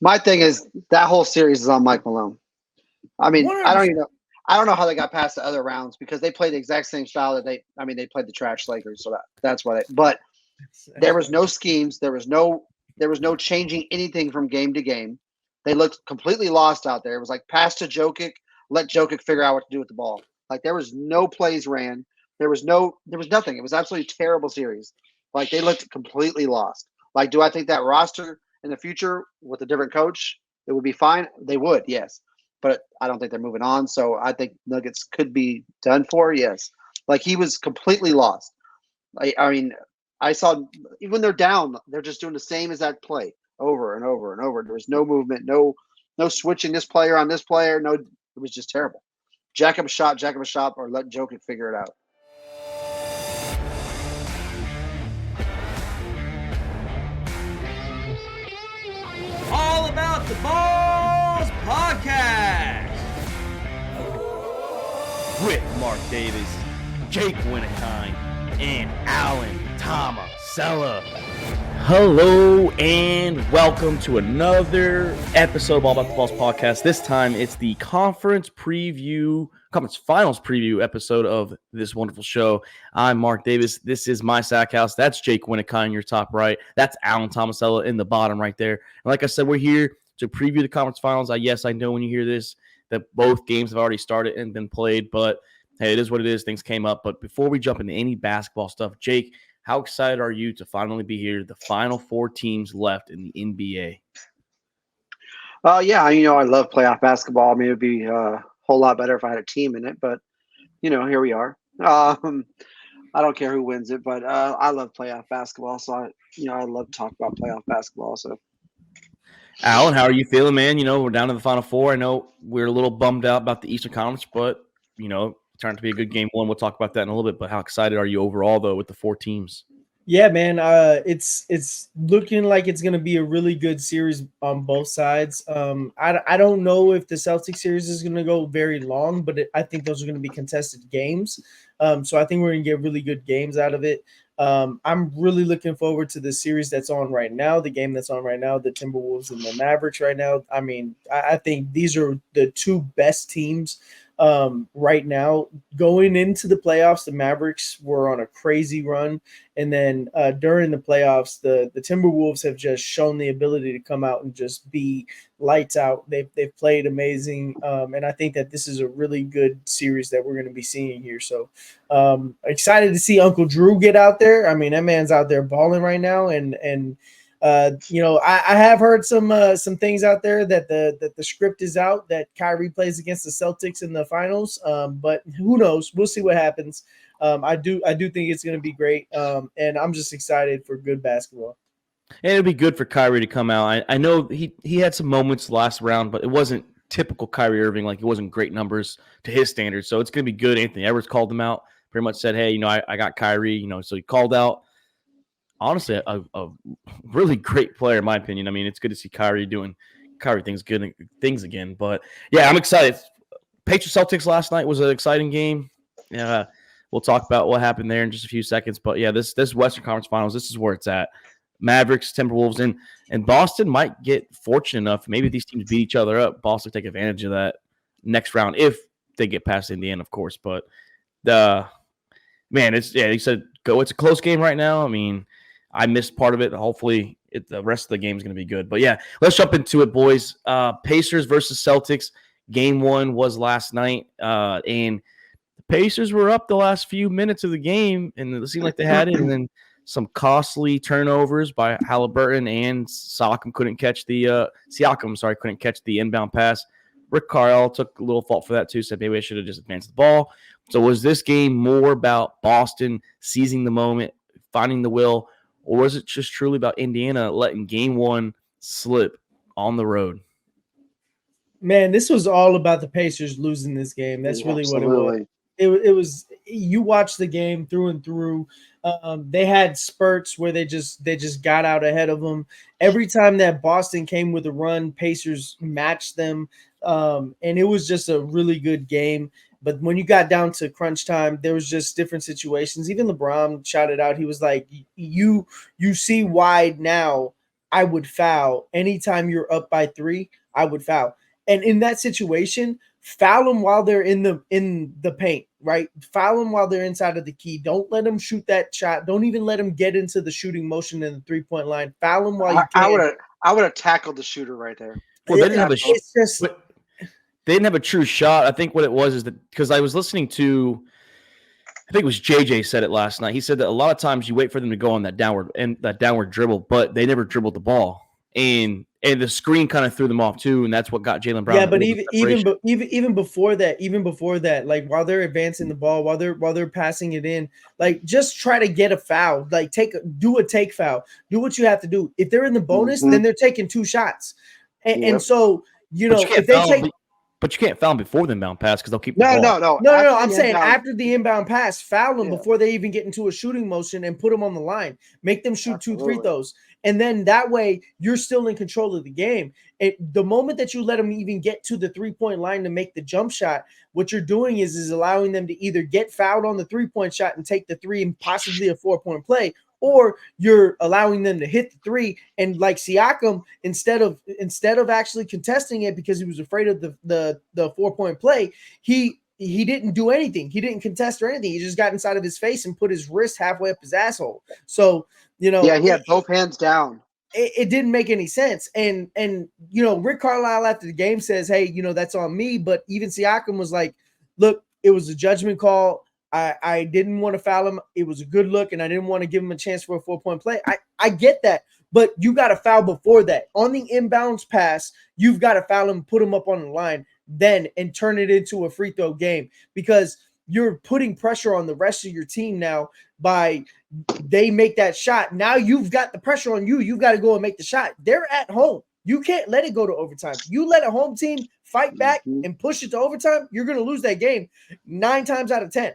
My thing is that whole series is on Mike Malone. I mean, I don't 100%. even know. I don't know how they got past the other rounds because they played the exact same style that they. I mean, they played the trash Lakers, so that's why. But That's there was funny. no schemes. There was no changing anything from game to game. They looked completely lost out there. It was like pass to Jokic, let Jokic figure out what to do with the ball. Like there was no plays ran. There was nothing. It was absolutely terrible series. Like they looked completely lost. Like, do I think that roster in the future with a different coach, it would be fine? They would, yes. But I don't think they're moving on. So I think Nuggets could be done for, yes. Like he was completely lost. I mean, I saw even when they're down, they're just doing the same as that play over and over and over. There was no movement, no switching this player on this player. No, it was just terrible. Jack up a shot, or let Jokic figure it out. All about the balls podcast with Mark Davis, Jake Winnikine, and Alan Tomasella. Hello and welcome to another episode of All About the Balls podcast. This time it's the conference finals preview episode of this wonderful show. I'm Mark Davis. This is my sack house. That's Jake Winnikine, your top right. That's Alan Tomasella in the bottom right there. And like I said, we're here to preview the conference finals. Yes, I know when you hear this that both games have already started and been played, but hey, it is what it is. Things came up. But before we jump into any basketball stuff, Jake, how excited are you to finally be here? The final four teams left in the NBA. Yeah, I love playoff basketball. I mean, it would be a whole lot better if I had a team in it, but here we are. I don't care who wins it, but I love playoff basketball. So I love to talk about playoff basketball. So, Alan, how are you feeling, man? We're down to the final four. I know we're a little bummed out about the Eastern Conference, but it turned out to be a good game one. We'll talk about that in a little bit. But how excited are you overall, though, with the four teams? Yeah, man. It's looking like it's gonna be a really good series on both sides. I don't know if the Celtics series is gonna go very long, but I think those are gonna be contested games. So I think we're gonna get really good games out of it. I'm really looking forward to the series that's on right now, the game that's on right now, the Timberwolves and the Mavericks right now. I mean, I think these are the two best teams right now. Going into the playoffs, the Mavericks were on a crazy run, and then during the playoffs, the Timberwolves have just shown the ability to come out and just be lights out. They've played amazing, and I think that this is a really good series that we're going to be seeing here. So excited to see Uncle Drew get out there. I mean, that man's out there balling right now, and I have heard some things out there that the script is out that Kyrie plays against the Celtics in the finals. But who knows? We'll see what happens. I do think it's going to be great, and I'm just excited for good basketball. And it'd be good for Kyrie to come out. I know he had some moments last round, but it wasn't typical Kyrie Irving. Like, it wasn't great numbers to his standards. So it's going to be good. Anthony Edwards called him out, pretty much said, hey, I got Kyrie, so he called out. Honestly, a really great player, in my opinion. I mean, it's good to see Kyrie doing Kyrie things again. But yeah, I'm excited. Patriots Celtics last night was an exciting game. Yeah, we'll talk about what happened there in just a few seconds. But yeah, this Western Conference Finals, this is where it's at. Mavericks, Timberwolves, and Boston might get fortunate enough. Maybe these teams beat each other up. Boston take advantage of that next round if they get past Indiana, of course. But he said go. It's a close game right now. I mean, I missed part of it. Hopefully, the rest of the game is going to be good. But yeah, let's jump into it, boys. Pacers versus Celtics. Game one was last night, and the Pacers were up the last few minutes of the game, and it seemed like they had it. And then some costly turnovers by Halliburton, and Siakam couldn't catch the inbound pass. Rick Carlisle took a little fault for that too. Said maybe I should have just advanced the ball. So was this game more about Boston seizing the moment, finding the will, or was it just truly about Indiana letting game one slip on the road? Man, this was all about the Pacers losing this game. That's really what it was. It was. You watch the game through and through. They had spurts where they just got out ahead of them. Every time that Boston came with a run, Pacers matched them, and it was just a really good game. But when you got down to crunch time, there was just different situations. Even LeBron shouted out. He was like, "You see why now I would foul. Anytime you're up by 3, I would foul. And in that situation, foul them while they're in the paint, right? Foul them while they're inside of the key. Don't let them shoot that shot. Don't even let them get into the shooting motion in the 3-point line. Foul them while you can. I would have tackled the shooter right there. Well, they didn't have It's just they didn't have a true shot. I think what it was is that because I was listening to, I think it was JJ said it last night. He said that a lot of times you wait for them to go on that downward dribble, but they never dribbled the ball, and the screen kind of threw them off too, and that's what got Jaylen Brown. Yeah, but even before that, like while they're advancing the ball, while they're passing it in, like just try to get a foul, like do a take foul, do what you have to do. If they're in the bonus, then they're taking 2 shots, and so if they take. But you can't foul them before the inbound pass because they'll keep no. I'm saying after the inbound pass, foul them before they even get into a shooting motion and put them on the line. Make them shoot 2 free throws, and then that way you're still in control of the game. The moment that you let them even get to the 3-point line to make the jump shot, what you're doing is allowing them to either get fouled on the 3-point shot and take the 3 and possibly a 4-point play, or you're allowing them to hit the 3 and like Siakam, instead of actually contesting it because he was afraid of the 4-point play, he didn't do anything. He didn't contest or anything. He just got inside of his face and put his wrist halfway up his asshole. So, he had both hands down. It didn't make any sense. And Rick Carlisle after the game says, hey, that's on me. But even Siakam was like, look, it was a judgment call. I didn't want to foul him. It was a good look, and I didn't want to give him a chance for a 4-point play. I get that, but you got to foul before that. On the inbounds pass, you've got to foul him, put him up on the line, then and turn it into a free throw game because you're putting pressure on the rest of your team now by they make that shot. Now you've got the pressure on you. You've got to go and make the shot. They're at home. You can't let it go to overtime. You let a home team fight back and push it to overtime, you're going to lose that game 9 times out of 10.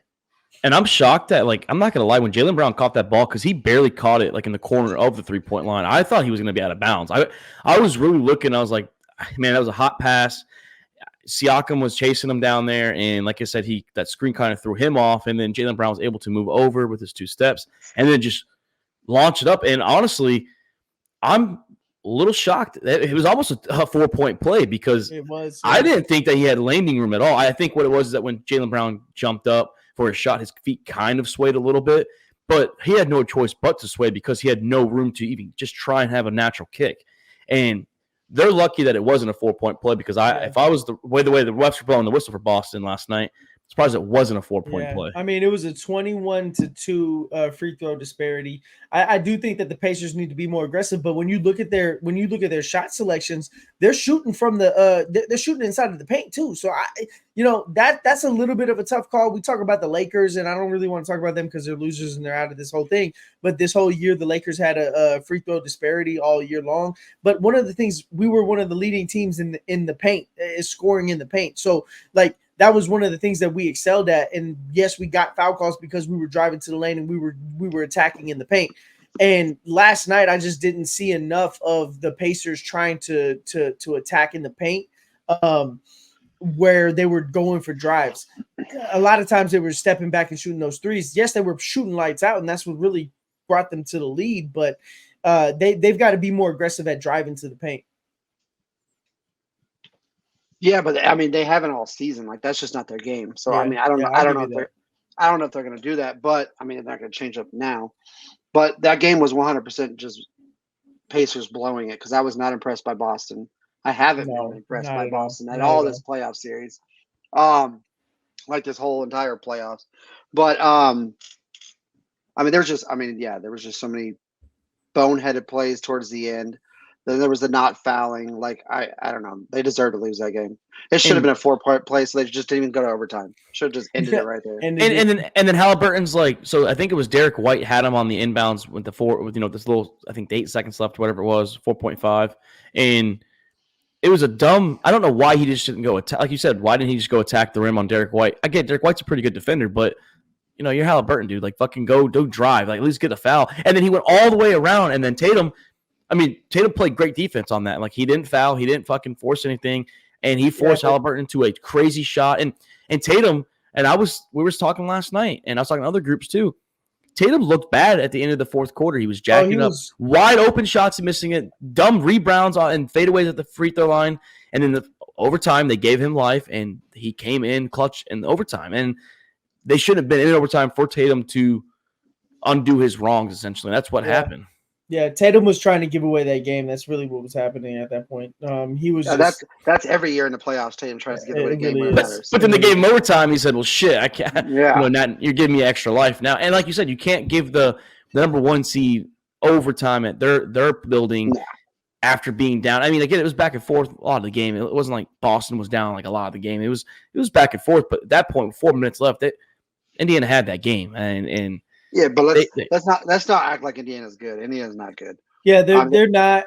And I'm shocked that, like, I'm not going to lie, when Jaylen Brown caught that ball, because he barely caught it, like, in the corner of the 3-point line, I thought he was going to be out of bounds. I was really looking. I was like, man, that was a hot pass. Siakam was chasing him down there, and like I said, that screen kind of threw him off, and then Jaylen Brown was able to move over with his 2 steps and then just launch it up. And honestly, I'm a little shocked. It was almost a 4-point play because it was. I didn't think that he had landing room at all. I think what it was is that when Jaylen Brown jumped up for a shot, his feet kind of swayed a little bit, but he had no choice but to sway because he had no room to even just try and have a natural kick. And they're lucky that it wasn't a 4-point play because if I was the way the refs were blowing the whistle for Boston last night, I'm surprised it wasn't a 4-point play. I mean, it was a 21-2 free throw disparity. I do think that the Pacers need to be more aggressive, but when you look at their shot selections, they're shooting from they're shooting inside of the paint too. So that's a little bit of a tough call. We talk about the Lakers, and I don't really want to talk about them because they're losers and they're out of this whole thing. But this whole year, the Lakers had a free throw disparity all year long. But one of the things, we were one of the leading teams in the paint, is scoring in the paint. So like, that was one of the things that we excelled at. And yes, we got foul calls because we were driving to the lane and we were attacking in the paint. And last night, I just didn't see enough of the Pacers trying to attack in the paint, where they were going for drives. A lot of times they were stepping back and shooting those threes. Yes, they were shooting lights out, and that's what really brought them to the lead. But they've got to be more aggressive at driving to the paint. Yeah, but I mean, they haven't all season. Like, that's just not their game. So I mean, I don't know if they're going to do that. But I mean, they're not going to change up now. But that game was 100% just Pacers blowing it because I was not impressed by Boston. I haven't been impressed by Boston at all this playoff series, like this whole entire playoffs. But I mean, there was just so many boneheaded plays towards the end. Then there was the not fouling. Like, I don't know. They deserve to lose that game. It should have been a 4-point play, so they just didn't even go to overtime. Should have just ended it right there. And then Halliburton's like, so I think it was Derek White had him on the inbounds with this little, I think 8 seconds left, whatever it was, 4.5, and it was a dumb. I don't know why he just didn't go attack. Like you said, why didn't he just go attack the rim on Derek White? I get Derek White's a pretty good defender, but you're Halliburton, dude. Like, fucking go drive. Like, at least get a foul. And then he went all the way around, and then Tatum played great defense on that. Like, he didn't foul. He didn't fucking force anything. And he forced Halliburton into a crazy shot. And Tatum, and we were talking last night, and I was talking to other groups too. Tatum looked bad at the end of the fourth quarter. He was jacking up was- wide open shots and missing it, dumb rebounds and fadeaways at the free throw line. And then the overtime, they gave him life, and he came in clutch in overtime. And they shouldn't have been in overtime for Tatum to undo his wrongs, essentially. That's what happened. Yeah, Tatum was trying to give away that game. That's really what was happening at that point. He was just, that's every year in the playoffs. Tatum tries to give away the game when it matters. But then they gave him overtime. He said, "Well, shit, I can't. Yeah. You're giving me extra life now." And like you said, you can't give the number one seed overtime at their building after being down. I mean, again, it was back and forth a lot of the game. It wasn't like Boston was down like a lot of the game. It was back and forth. But at that point, 4 minutes left, Indiana had that game, and yeah, but let's not act like Indiana's good. Indiana's not good. Yeah, they're not.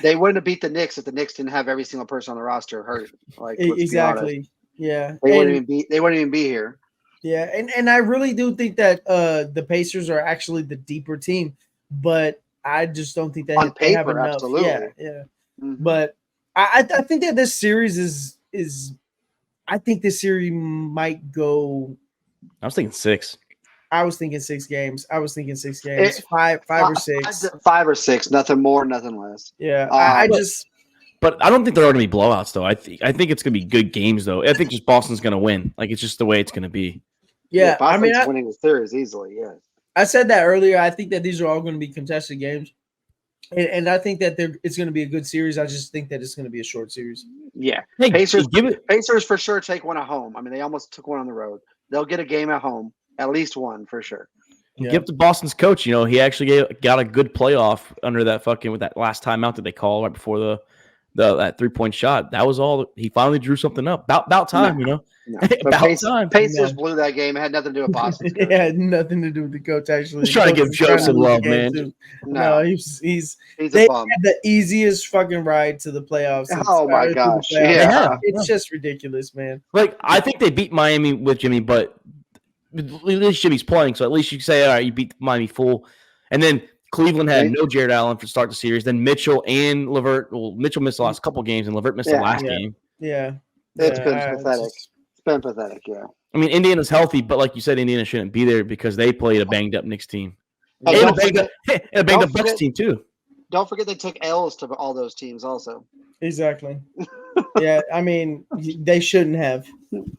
They wouldn't have beat the Knicks if the Knicks didn't have every single person on the roster hurt. Like exactly. Yeah, they wouldn't even be here. Yeah, and I really do think that the Pacers are actually the deeper team, but I just don't think that on they have paper, enough. absolutely. Yeah. Mm-hmm. But I think that this series is. I think this series might go. I was thinking 6. I was thinking 6 games. Five or six. 5 or 6. Nothing more, nothing less. Yeah, But I don't think there are going to be blowouts, though. I think it's going to be good games, though. I think just Boston's going to win. Like, it's just the way it's going to be. Yeah, Boston's winning the series easily. Yeah, I said that earlier. I think that these are all going to be contested games, and I think that it's going to be a good series. I just think that it's going to be a short series. Yeah, hey, Pacers for sure take one at home. I mean, they almost took one on the road. They'll get a game at home, at least one for sure. Yeah. Give to Boston's coach. He actually got a good playoff under that with that last timeout that they called right before that 3-point shot. That was all. He finally drew something up. About time, No. About time. Pacers blew that game. It had nothing to do with Boston. It had nothing to do with the coach. Actually, he's trying to give Joe some love, man. No, he's a bum. Had the easiest fucking ride to the playoffs. Oh my gosh! Yeah, it's just ridiculous, man. Like, I think they beat Miami with Jimmy, but at least Jimmy's playing, so at least you can say, all right, you beat Miami full. And then Cleveland had no Jared Allen for start the series. Then Mitchell and LeVert. Well, Mitchell missed the last couple games, and LeVert missed the last game. Yeah, it's been pathetic. It's been pathetic. Yeah. I mean, Indiana's healthy, but like you said, Indiana shouldn't be there because they played a banged up Knicks team. And a banged up Bucks team too. Don't forget they took L's to all those teams also. Exactly. Yeah, I mean, they shouldn't have.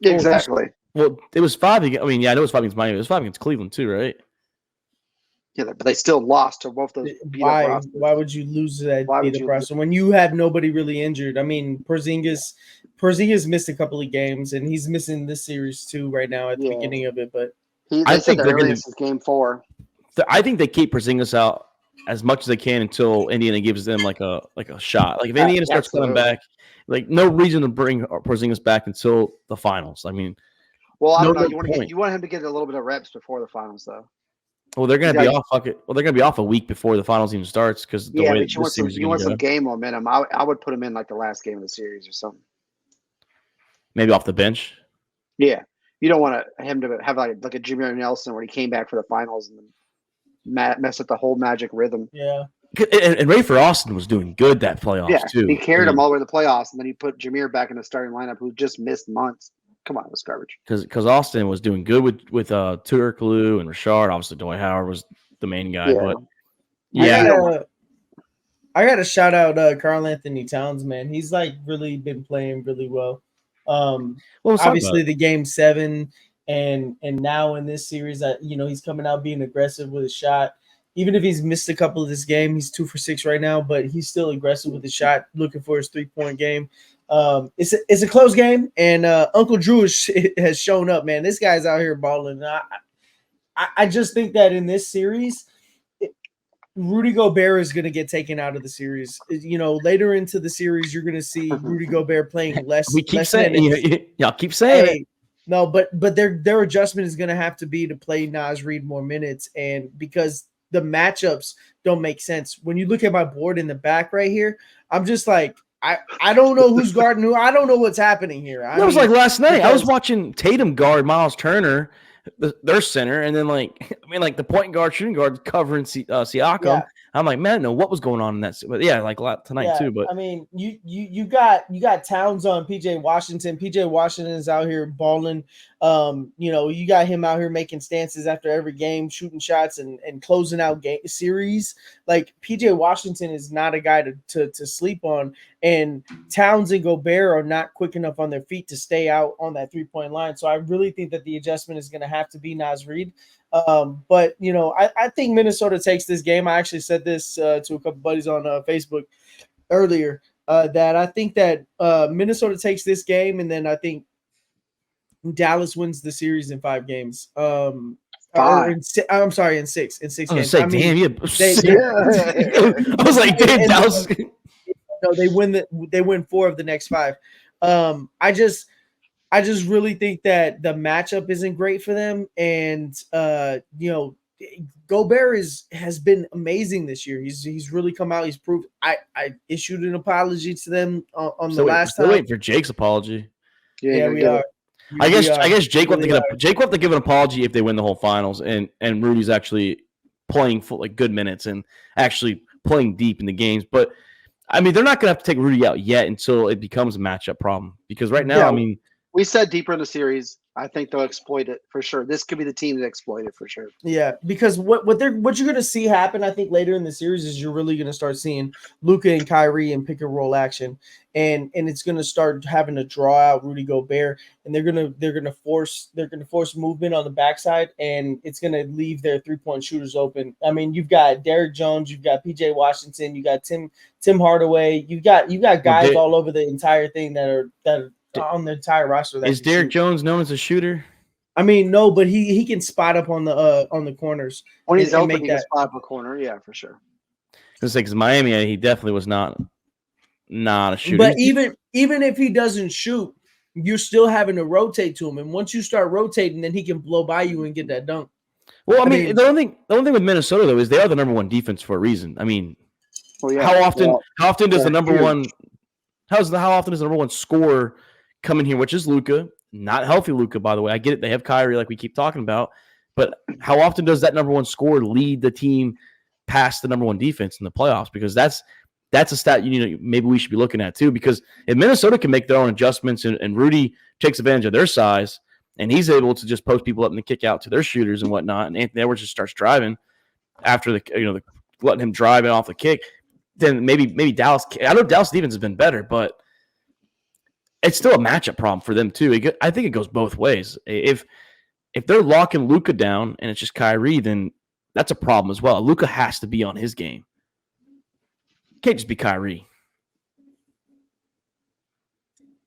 Exactly. Well, it was 5 against. I mean, yeah, I know it was 5 against Miami. It was 5 against Cleveland too, right? Yeah, but they still lost to both those. Why would you lose that beat up roster when you have nobody really injured? I mean, Porzingis missed a couple of games, and he's missing this series too right now at the beginning of it. But I think they're going to game 4. I think they keep Porzingis out as much as they can until Indiana gives them like a shot. Like if Indiana starts coming back, like no reason to bring Porzingis back until the finals. I mean, well, I don't know. You want him to get a little bit of reps before the finals, though. Well, they're going to be off. They're going to be off a week before the finals even starts because the way you want some game momentum. I would put him in like the last game of the series or something. Maybe off the bench. Yeah, you don't want him to have like a Jameer Nelson where he came back for the finals and mess up the whole Magic rhythm. Yeah, and Rafer Austin was doing good that playoffs too. He carried him all the way to the playoffs, and then he put Jameer back in the starting lineup, who just missed months. Come on, it was garbage. Because Austin was doing good with Turkoglu and Rashard. Obviously, Dwight Howard was the main guy. Yeah. But I got to shout out Karl Anthony Towns, man. He's like really been playing really well. Obviously, the game 7 and now in this series, he's coming out being aggressive with a shot. Even if he's missed a couple of this game, he's 2 for 6 right now, but he's still aggressive with the shot, looking for his 3-point game. It's a close game, and Uncle Drew has shown up, man. This guy's out here balling. I just think that in this series, Rudy Gobert is going to get taken out of the series. Later into the series, you're going to see Rudy Gobert playing less. We keep saying, y'all keep saying it. No, but their adjustment is going to have to be to play Naz Reid more minutes, and because the matchups don't make sense. When you look at my board in the back right here, I'm just like, I don't know who's guarding who. I don't know what's happening here. It was like last night. I was watching Tatum guard Miles Turner, their center, and then the point guard, shooting guard covering Siakam. Yeah. I'm like, man, I didn't know what was going on in that. But yeah, like a lot tonight too. But I mean, you got Towns on PJ Washington. PJ Washington is out here balling. You got him out here making stances after every game, shooting shots and closing out series. Like PJ Washington is not a guy to sleep on. And Towns and Gobert are not quick enough on their feet to stay out on that 3-point line. So I really think that the adjustment is going to have to be Naz Reid. But I think Minnesota takes this game. I actually said this to a couple buddies on Facebook earlier that I think that Minnesota takes this game, and then I think Dallas wins the series in 5 games. I'm sorry, in 6 games. I was like, damn, yeah. I was like, damn, Dallas. No, they win 4 of the next 5. I just really think that the matchup isn't great for them, and Gobert has been amazing this year. He's really come out. He's proved. I issued an apology to them on the last time. Waiting for Jake's apology. Yeah, we are. I guess Jake will have to give an apology if they win the whole finals, and Rudy's actually playing good minutes and actually playing deep in the games. But I mean, they're not going to have to take Rudy out yet until it becomes a matchup problem, because right now, I mean. We said deeper in the series, I think they'll exploit it for sure. This could be the team that exploit it for sure. Yeah, because what you're going to see happen, I think, later in the series is you're really going to start seeing Luka and Kyrie in pick and roll action, and it's going to start having to draw out Rudy Gobert, and they're going to force movement on the backside, and it's going to leave their 3-point shooters open. I mean, you've got Derrick Jones, you've got PJ Washington, you got Tim Hardaway, you got guys all over the entire thing that are on the entire roster. Is Derrick Jones known as a shooter? I mean, no, but he can spot up on the corners. When he's open, he can spot up a corner. Yeah, for sure. Because Miami, he definitely was not a shooter. But even if he doesn't shoot, you're still having to rotate to him. And once you start rotating, then he can blow by you and get that dunk. Well, I mean the only thing with Minnesota though is they are the number 1 defense for a reason. I mean, how often does the number 1 scorer come in here, which is Luka, not healthy Luka, by the way. I get it. They have Kyrie, like we keep talking about. But how often does that number 1 scorer lead the team past the number 1 defense in the playoffs? Because that's a stat maybe we should be looking at too. Because if Minnesota can make their own adjustments and Rudy takes advantage of their size and he's able to just post people up and the kick out to their shooters and whatnot, and Anthony Edwards just starts driving after the letting him drive it off the kick, then maybe Dallas. I know Dallas defense has been better, but it's still a matchup problem for them too. I think it goes both ways. If they're locking Luka down and it's just Kyrie, then that's a problem as well. Luka has to be on his game. Can't just be Kyrie.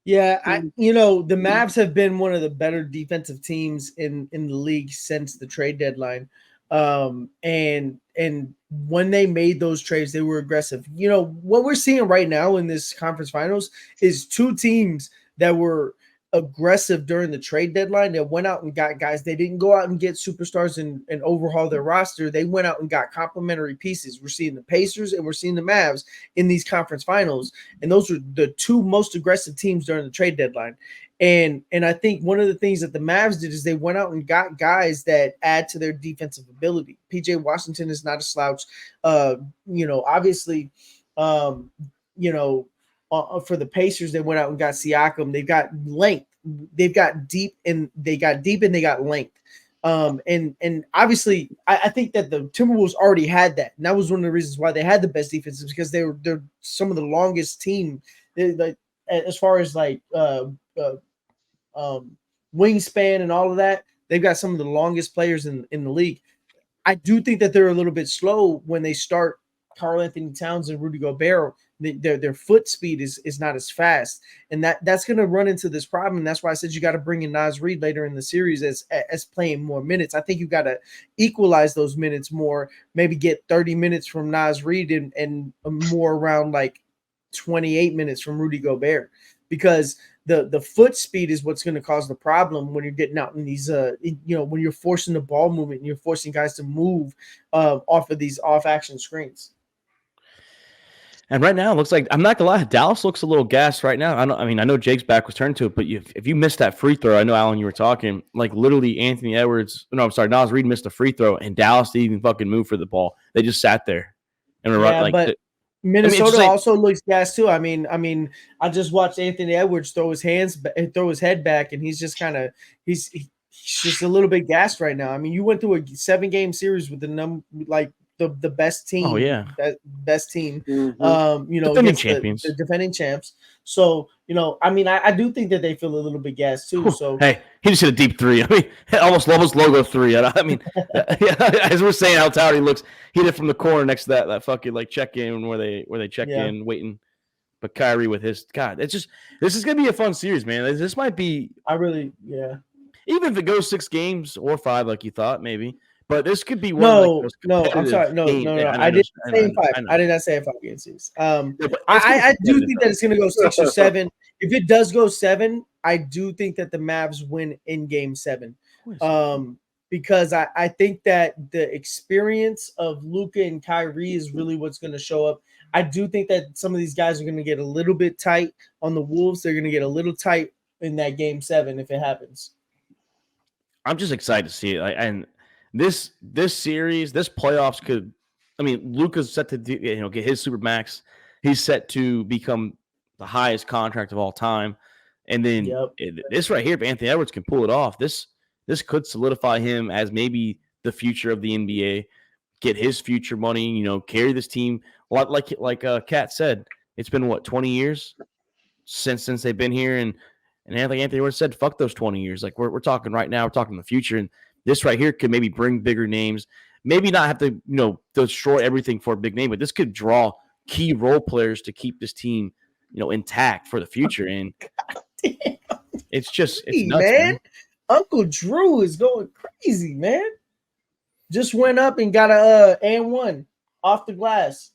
Yeah, the Mavs have been one of the better defensive teams in the league since the trade deadline. And when they made those trades, they were aggressive. What we're seeing right now in this conference finals is 2 teams that were aggressive during the trade deadline that went out and got guys. They didn't go out and get superstars and overhaul their roster. They went out and got complementary pieces. We're seeing the Pacers and we're seeing the Mavs in these conference finals. And those are the 2 most aggressive teams during the trade deadline. And I think one of the things that the Mavs did is they went out and got guys that add to their defensive ability. PJ Washington is not a slouch. Obviously, for the Pacers, they went out and got Siakam. They've got length. They've got deep and they got length. And obviously, I think that the Timberwolves already had that. And that was one of the reasons why they had the best defense, is because they're some of the longest team. As far as wingspan and all of that, they've got some of the longest players in the league. I do think that they're a little bit slow when they start Karl-Anthony Towns and Rudy Gobert. Their foot speed is not as fast, and that's going to run into this problem. And that's why I said you got to bring in Naz Reid later in the series as playing more minutes. I think you got to equalize those minutes more. Maybe get 30 minutes from Naz Reid and more around 28 minutes from Rudy Gobert, because the foot speed is what's going to cause the problem when you're getting out in these when you're forcing the ball movement and you're forcing guys to move off of these off action screens. And right now, it looks like, I'm not gonna lie, Dallas looks a little gassed right now. I know Jake's back was turned to it, but if you missed that free throw, I know, Alan, you were talking, literally Naz Reid missed a free throw, and Dallas didn't even fucking move for the ball. They just sat there. And Yeah, like, but it's Minnesota just like, also looks gas too. I mean, I just watched Anthony Edwards throw his head back, and he's just kind of he's just a little bit gassed right now. I mean, you went through a 7-game series with the best team, oh yeah, best team, Mhm. defending against champions. the defending champs. So, I mean, I do think that they feel a little bit gassed too. So Hey, he just hit a deep three. I mean, almost logo three. I mean, yeah, as we're saying how tired he looks, he hit it from the corner next to that fucking like check in where they check Yeah. in waiting. But Kyrie with his God, this is gonna be a fun series, man. This might be yeah. even if it goes 6 games or 5, like you thought, maybe. But this could be one of like No, those no, I'm competitive sorry. No, games. no, Yeah, no. I I know, didn't say I 5. know. I did not say a 5-game series. Yeah, but it's gonna be I do competitive, think though. that it's going to go 6 or 7. If it does go 7, I do think that the Mavs win in Game 7. Because I think that the experience of Luka and Kyrie is really what's going to show up. I do think that some of these guys are going to get a little bit tight on the Wolves. They're going to get a little tight in that Game 7 if it happens. I'm just excited to see it. And this series, this playoffs could. I mean, Luka's set to get his super max. He's set to become the highest contract of all time. And then this right here, if Anthony Edwards can pull it off, this could solidify him as maybe the future of the NBA. Get his future money, carry this team. Like Kat said, it's been what 20 years since they've been here, and Anthony Edwards said, "Fuck those 20 years." Like we're talking right now, we're talking the future, and this right here could maybe bring bigger names. Maybe not have to destroy everything for a big name, but this could draw key role players to keep this team intact for the future. And it's nuts, man. Uncle Drew is going crazy, man. Just went up and got a and one off the glass.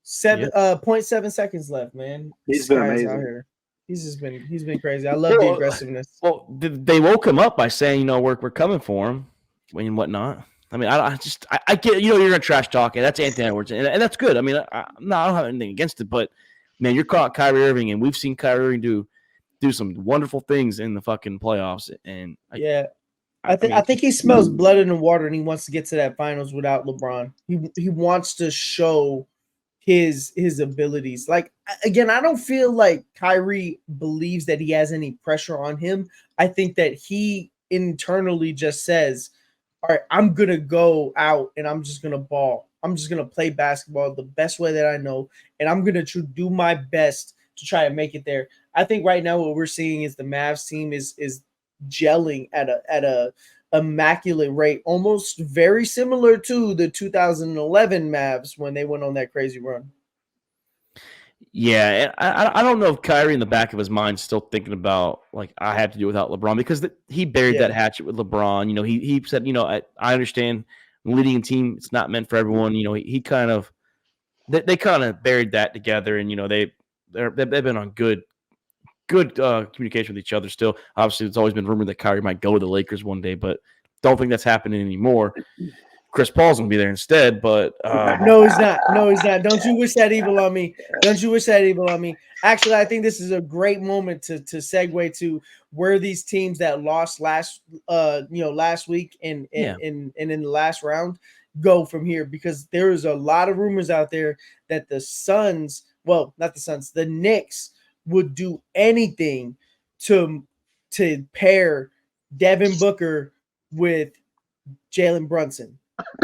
0.7 seconds left, man. He's been amazing out here. He's been crazy. I love the aggressiveness. Well, they woke him up by saying, we're coming for him and whatnot. I mean, I get, you're gonna trash talk, and that's Anthony Edwards, and that's good. I mean, I don't have anything against it, but man, you're caught Kyrie Irving, and we've seen Kyrie Irving do some wonderful things in the fucking playoffs, and I think he smells blood in the water, and he wants to get to that finals without LeBron. He wants to show his abilities. Like, again, I don't feel like Kyrie believes that he has any pressure on him. I think that he internally just says, all right, I'm going to go out and I'm just going to ball. I'm just going to play basketball the best way that I know, and I'm going to do my best to try to make it there. I think right now what we're seeing is the Mavs team is gelling at a immaculate rate, almost very similar to the 2011 Mavs when they went on that crazy run. Yeah, I don't know if Kyrie in the back of his mind is still thinking about, like, I had to do without LeBron, because he buried that hatchet with LeBron. He said, I understand leading a team, it's not meant for everyone. He kind of they kind of buried that together, and they've been on good communication with each other still. Obviously, it's always been rumored that Kyrie might go to the Lakers one day, but don't think that's happening anymore. Chris Paul's going to be there instead, but no, he's not. No, he's not. Don't you wish that evil on me? Don't you wish that evil on me? Actually, I think this is a great moment to segue to where these teams that lost last week and in the last round go from here, because there is a lot of rumors out there that the Knicks would do anything to pair Devin Booker with Jalen Brunson.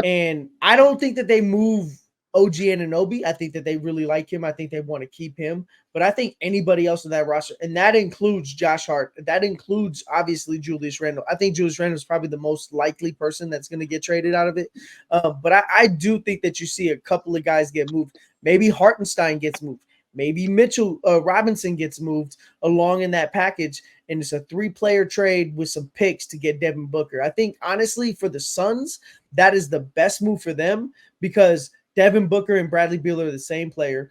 And I don't think that they move OG Anunoby. I think that they really like him. I think they want to keep him. But I think anybody else in that roster, and that includes Josh Hart, that includes obviously Julius Randle. I think Julius Randle is probably the most likely person that's going to get traded out of it. But I do think that you see a couple of guys get moved. Maybe Hartenstein gets moved. Maybe Mitchell Robinson gets moved along in that package, and it's a 3-player trade with some picks to get Devin Booker. I think, honestly, for the Suns, that is the best move for them, because Devin Booker and Bradley Beal are the same player.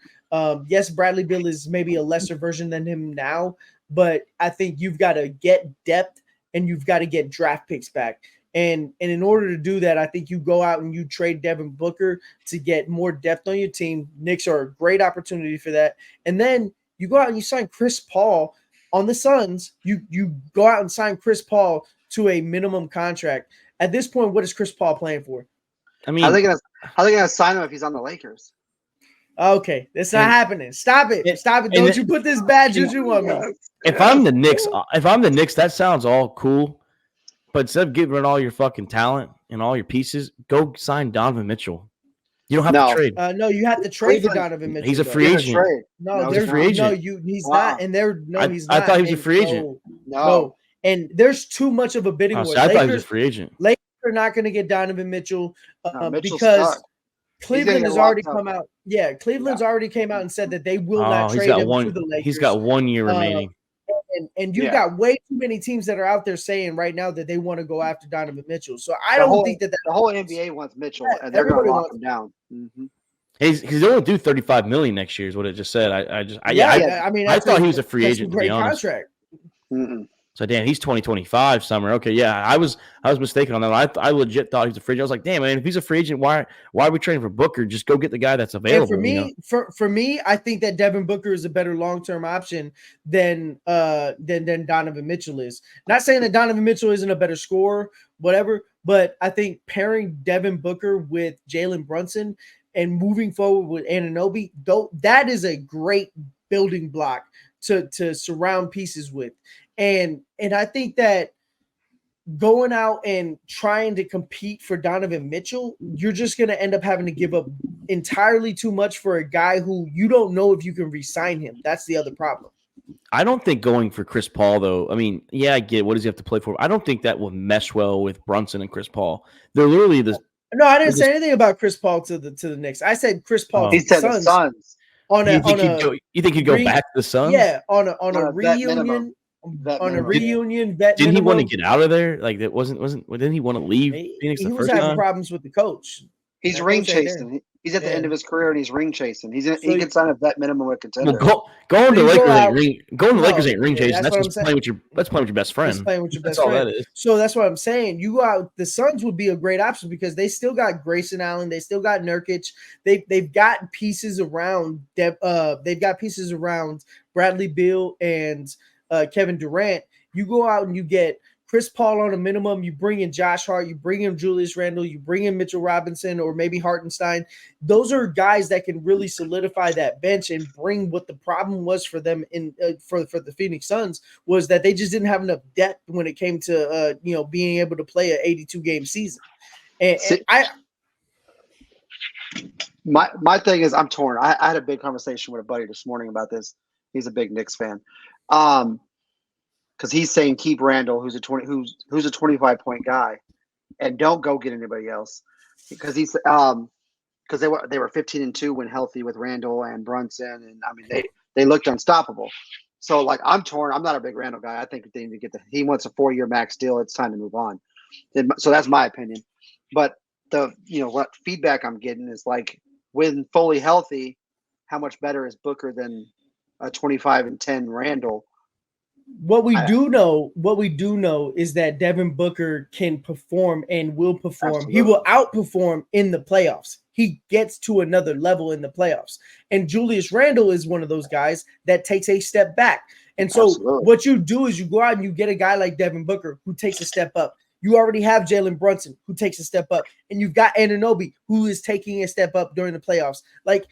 Yes, Bradley Beal is maybe a lesser version than him now, but I think you've got to get depth and you've got to get draft picks back. And in order to do that, I think you go out and you trade Devin Booker to get more depth on your team. Knicks are a great opportunity for that. And then you go out and you sign Chris Paul on the Suns. You go out and sign Chris Paul to a minimum contract. At this point, what is Chris Paul playing for? I mean, I think How are they gonna sign him if he's on the Lakers? Okay, it's not happening. Stop it. Stop it. and Don't you put this bad juju on me. If I'm the Knicks, that sounds all cool. But instead of giving rid of all your fucking talent and all your pieces, go sign Donovan Mitchell. You don't have No. to trade. No, you have to trade for Cleveland- Donovan Mitchell. He's a though. free He's a agent. trade. No, No, there's he's free no, agent. he's Wow. not, and there, no, I- he's I not. thought he was a And free agent. No, and there's too much of a bidding Oh, war. see, I thought he was a Lakers free agent. are not going to get Donovan Mitchell No, Mitchell's because stuck. Cleveland get has already locked up. come out. Yeah, Cleveland's already came out and said that they will not He's trade got him one. to the Lakers. He's got 1 year remaining. And you've Yeah. got way too many teams that are out there saying right now that they want to go after Donovan Mitchell. So I The don't whole- think that The whole NBA wants Mitchell, Yeah, and they're going to everybody lock wants him down. Mhm. He's only due $35 million next year. Is what it just said. I mean, I that's thought a- he was a free that's agent, to great be honest. contract. Mm-mm. So damn, he's 2025 summer. Okay, yeah, I was mistaken on that. I legit thought he was a free agent. I was like, damn, man, if he's a free agent, why are we trading for Booker? Just go get the guy that's available. And for me, you know? for me, I think that Devin Booker is a better long-term option than Donovan Mitchell is. Not saying that Donovan Mitchell isn't a better scorer, whatever, but I think pairing Devin Booker with Jalen Brunson and moving forward with Anunoby, though, that is a great building block to surround pieces with. And I think that going out and trying to compete for Donovan Mitchell, you're just going to end up having to give up entirely too much for a guy who you don't know if you can re-sign him. That's the other problem. I don't think going for Chris Paul, though. I mean, yeah, I get what does he have to play for. I don't think that will mesh well with Brunson and Chris Paul. They're literally the. No, I didn't say anything about Chris Paul to the Knicks. I said Chris Paul. He said the Suns. You think he'd go back to the Suns? Yeah, on a vet reunion. minimum. Vet On a minimum. reunion, vet Didn't he want to minimum. get out of there? Like that wasn't. Didn't he want to leave Phoenix He the was first having time? problems with the coach. He's That ring coach ain't there. chasing. He's at the Yeah. end of his career and he's ring chasing. He So can sign a vet minimum with contender. Well, going to You go Lakers out- ain't ring. Going to No, Lakers ain't ring yeah, chasing. that's That's what just I'm playing with your. That's playing with your best friend. Just playing with your That's best all friend. that is. So that's what I'm saying. You go out, the Suns would be a great option because they still got Grayson Allen, they still got Nurkic, they've got pieces around they've got pieces around Bradley Beal and Kevin Durant. You go out and you get Chris Paul on a minimum, you bring in Josh Hart, you bring in Julius Randle, you bring in Mitchell Robinson or maybe Hartenstein. Those are guys that can really solidify that bench and bring what the problem was for them in for the Phoenix Suns was that they just didn't have enough depth when it came to being able to play an 82 game season. And My thing is I'm torn. I had a big conversation with a buddy this morning about this. He's a big Knicks fan. Because he's saying keep Randall, who's a 25-point guy, and don't go get anybody else. Because because they were 15-2 when healthy with Randall and Brunson, and I mean they looked unstoppable. So like I'm torn. I'm not a big Randall guy. I think they need to he wants a 4-year max deal. It's time to move on. So that's my opinion. But what feedback I'm getting is like when fully healthy, how much better is Booker than a 25-10 Randall? What we do know is that Devin Booker can perform and will perform. Absolutely. He will outperform in the playoffs. He gets to another level in the playoffs. And Julius Randle is one of those guys that takes a step back. And so Absolutely. what you do is you go out and you get a guy like Devin Booker who takes a step up. You already have Jalen Brunson who takes a step up. And you've got Anunoby who is taking a step up during the playoffs. Like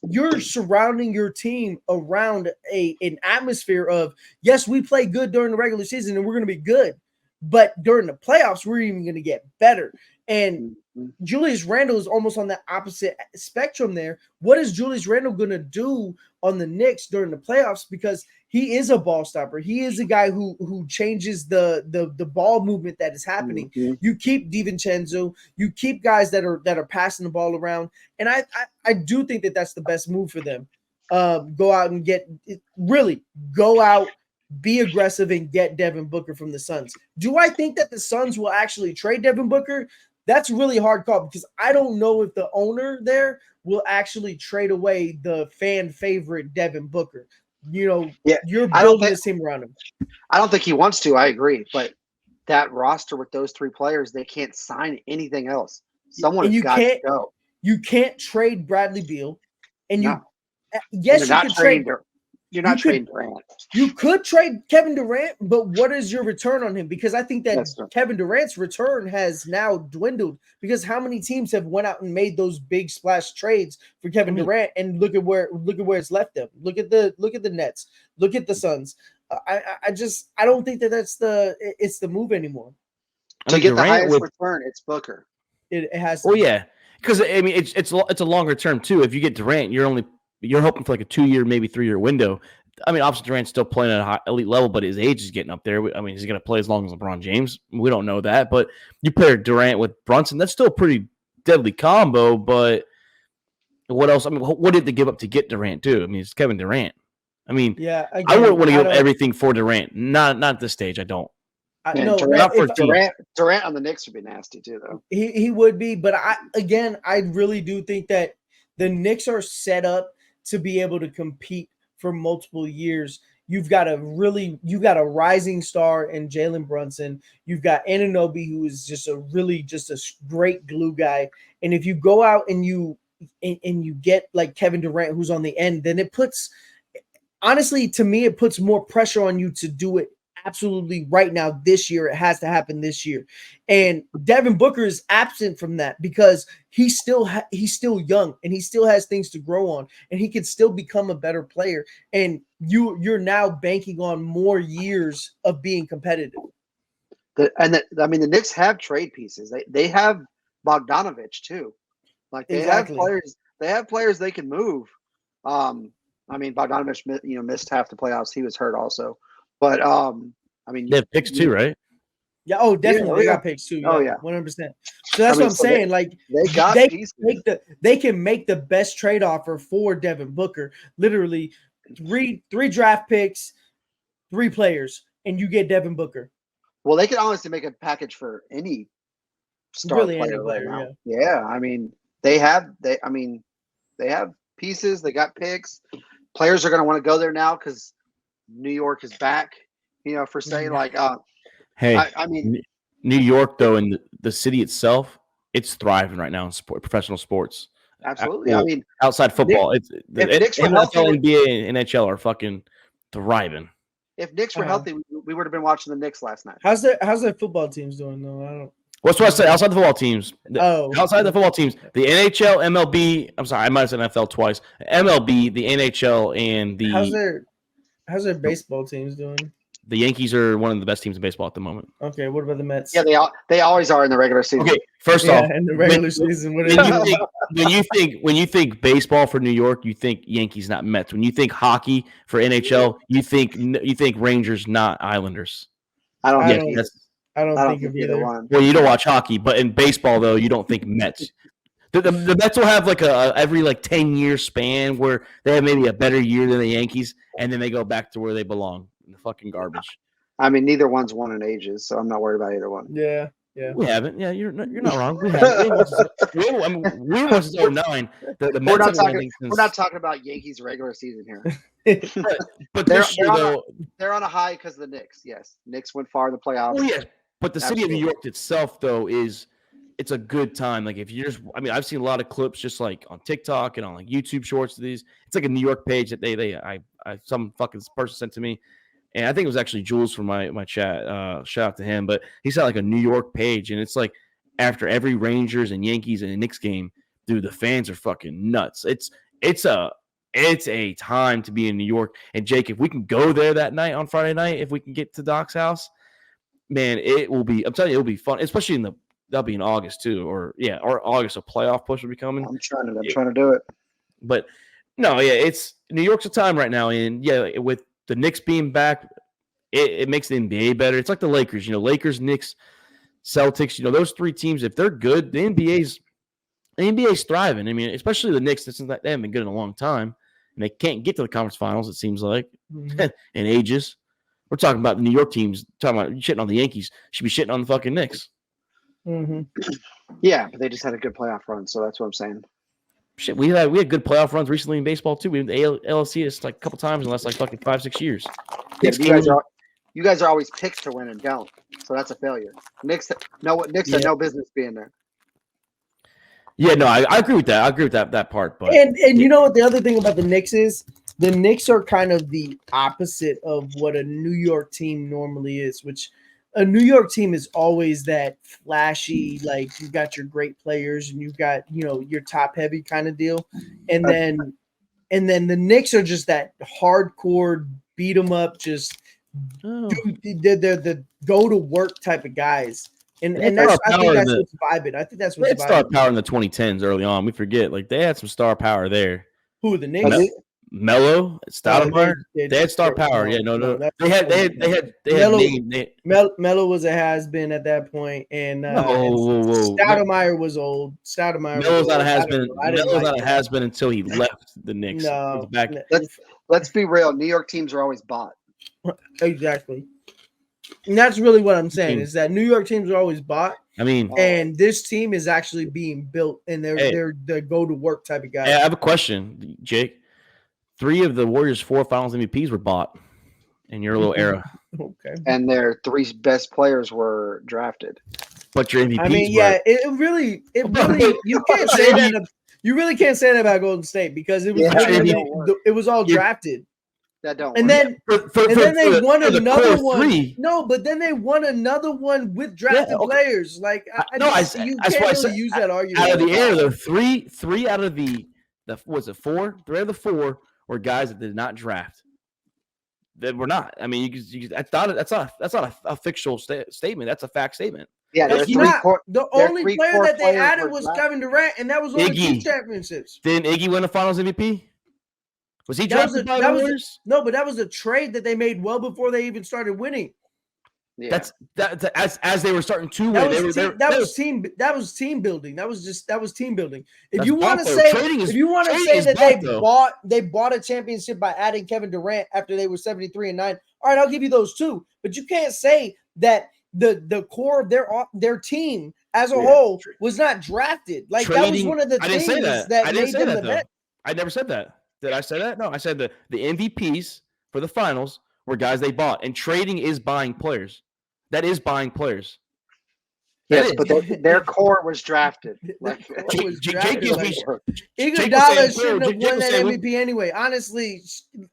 you're surrounding your team around an atmosphere of, yes, we play good during the regular season and we're going to be good, but during the playoffs, we're even going to get better. And Julius Randle is almost on the opposite spectrum there. What is Julius Randle going to do on the Knicks during the playoffs? Because he is a ball stopper. He is a guy who changes the ball movement that is happening. Mm-hmm. You keep DiVincenzo, you keep guys that are passing the ball around, and I do think that that's the best move for them. Go out and go out, be aggressive, and get Devin Booker from the Suns. Do I think that the Suns will actually trade Devin Booker? That's a really hard call because I don't know if the owner there will actually trade away the fan favorite Devin Booker. You're building this team around him. I don't think he wants to. I agree, but that roster with those three players, they can't sign anything else. Someone has got to go. You can't trade Bradley Beal, and No. yes, They're you not can trade. You're not You could- trading Durant. You could trade Kevin Durant, but what is your return on him? Because I think that That's right. Kevin Durant's return has now dwindled. Because how many teams have went out and made those big splash trades for Kevin Durant, and look at where it's left them. Look at the Nets. Look at the Suns. I don't think that it's the move anymore. To get the Durant highest with- return, it's Booker. It has. To Well, be. yeah, because I mean it's a longer term too. If you get Durant, you're hoping for like a 2-year, maybe 3-year window. I mean, obviously Durant's still playing at a high elite level, but his age is getting up there. I mean, he's going to play as long as LeBron James. We don't know that, but you pair Durant with Brunson, that's still a pretty deadly combo. But what else? I mean, what did they give up to get Durant too? I mean, it's Kevin Durant. I mean, Yeah, I again, wouldn't want to give up don't- everything for Durant. Not at this stage. I don't. Man, no, Durant, if- Durant on the Knicks would be nasty too, though. He would be, but I really do think that the Knicks are set up to be able to compete for multiple years. You've got a rising star in Jalen Brunson. You've got Anunoby, who is just a great glue guy. And if you go out and you get like Kevin Durant, who's on the end, then it puts, honestly, to me, it puts more pressure on you to do it absolutely right now this year. It has to happen this year. And Devin Booker is absent from that because he's still young and he still has things to grow on and he can still become a better player. And you're now banking on more years of being competitive. The Knicks have trade pieces. They have Bogdanovich too. Like they Exactly. have players. They have players they can move. I mean, Bogdanovich, missed half the playoffs. He was hurt also. But I mean, They have picks too, right? Yeah. Oh, definitely. They yeah. got picks too. Oh, yeah. 100%. So that's what I'm saying. Like they got they pieces. they can make the best trade offer for Devin Booker. Literally, three draft picks, 3 players, and you get Devin Booker. Well, they could honestly make a package for any star Really any player right player, now. Yeah, I mean, they have pieces. They got picks. Players are going to want to go there now because New York is back. For say like, Hey, I mean, New York though, and the city itself, it's thriving right now in professional sports. absolutely. I mean, Outside football, if Knicks were healthy, NFL, NBA, and NHL are fucking thriving. if Knicks were healthy, we would have been watching the Knicks last night. How's their football teams doing though? I don't. What's what I say? Outside the football teams, outside the football teams, the NHL, MLB. I'm sorry, I might have said NFL twice. MLB, the NHL, and the how's their baseball teams doing? The Yankees are one of the best teams in baseball at the moment. Okay, what about the Mets? Yeah, they always are in the regular season. Okay, first off, in the regular season, what when you think baseball for New York, you think Yankees, not Mets. When you think hockey for NHL, you think Rangers, not Islanders. I don't I think don't- I don't think of either one. Well, you don't watch hockey, but in baseball though, you don't think Mets. The Mets will have like every 10-year span where they have maybe a better year than the Yankees, and then they go back to where they belong, in the fucking garbage. I mean, neither one's won in ages, so I'm not worried about either one. Yeah. We haven't. Yeah, you're not wrong. We haven't. We won since 09. The We're Mets not have been talking. since- We're not talking about Yankees regular season here. But They're- this year they're on a- though, They're on a high because of the Knicks. Yes, Knicks went far in the playoffs. well, yeah. But the city of New Absolutely. York itself, though, it's a good time. Like if you just, I mean, I've seen a lot of clips just like on TikTok and on like YouTube Shorts of these. It's like a New York page that some fucking person sent to me, and I think it was actually Jules from my chat. Shout out to him, but he's got like a New York page, and it's like after every Rangers and Yankees and Knicks game, dude, the fans are fucking nuts. It's a time to be in New York. And Jake, if we can go there that night on Friday night, if we can get to Doc's house, man, it will be. I'm telling you, it'll be fun, especially that'll be in August too, or August. A playoff push will be coming. I'm trying to do it. But no, yeah, it's New York's a time right now, and yeah, with the Knicks being back, it makes the NBA better. It's like the Lakers, Lakers, Knicks, Celtics. Those 3 teams, if they're good, the NBA's thriving. I mean, especially the Knicks. They haven't been good in a long time, and they can't get to the conference finals. It seems like in ages. We're talking about the New York teams. Talking about shitting on the Yankees. Should be shitting on the fucking Knicks. Mm-hmm. Yeah, but they just had a good playoff run, so that's what I'm saying. Shit, we had good playoff runs recently in baseball too. We had the LLCS like a couple times in the last fucking 5-6 years. Yeah, you guys are always picked to win and don't, so that's a failure. Knicks had no business being there. Yeah, no, I agree with that. I agree with that part. But And you know what the other thing about the Knicks is the Knicks are kind of the opposite of what a New York team normally is, which a New York team is always that flashy, like you've got your great players and you've got, your top heavy kind of deal. And then the Knicks are just that hardcore beat them up, just they're the go to work type of guys. And that's I think that's what's vibing. I think that's what's vibing. Star power in the 2010s early on. We forget, like they had some star power there. Who are the Knicks? Melo, Stoudemire, they had star power. Yeah, no. They had Melo was a has-been at that point, and Stoudemire was old. Melo's not a has-been. Melo's not a has-been until he left the Knicks. No, let's be real. New York teams are always bought. Exactly, and that's really what I'm saying is that New York teams are always bought. I mean, and this team is actually being built, and they're the go-to-work type of guys. I have a question, Jake. 3 of the Warriors' 4 Finals MVPs were bought in your little era. Okay. And their 3 best players were drafted. But your MVPs it really you can't say that. You really can't say that about Golden State because it was all drafted. That don't. And then they won another one. 3. No, but then they won another one with drafted players. Like you can't really use that argument. Out of the air, though, 3 out of the was it 4? 3 of the 4 were guys that did not draft. That were not. I mean, that's not a fictional statement. That's a fact statement. Yeah, the only player that they added was Kevin Durant, and that was only 2 championships. Didn't Iggy win the Finals MVP? Was he drafted by the Warriors? No, but that was a trade that they made well before they even started winning. Yeah. That's as they were starting to win. That was team building. That was team building. If you want to say that they bought a championship by adding Kevin Durant after they were 73-9, all right, I'll give you those 2. But you can't say that the core of their team as a whole was not drafted. Like that was one of the things that made them the best. I never said that. Did I say that? No, I said the MVPs for the finals were guys they bought, and trading is buying players. That is buying players. Yes, but their core was drafted. Iguodala shouldn't have won that MVP anyway. Honestly,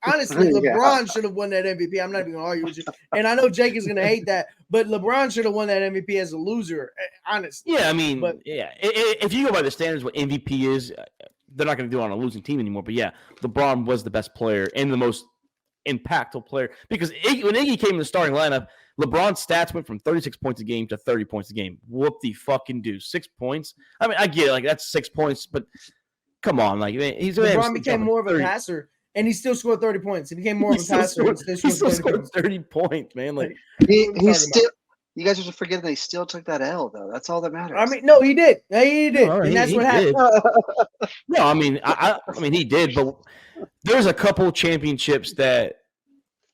LeBron should have won that MVP. I'm not even going to argue with you. And I know Jake is going to hate that, but LeBron should have won that MVP as a loser, honestly. Yeah, I mean, if you go by the standards what MVP is, they're not going to do it on a losing team anymore. But yeah, LeBron was the best player and the most impactful player because when Iggy came in the starting lineup, LeBron's stats went from 36 points a game to 30 points a game. Whoop the fucking do. 6 points. I mean, I get it. Like, that's 6 points, but come on. Like, LeBron became more of a passer, and he still scored 30 points. He became more of a passer. He still scored 30 points, man. Like, he still – you guys are just forgetting they still took that L, though. That's all that matters. I mean, no, he did. He did. Right, and that's what happened. No, I mean, he did, but there's a couple championships that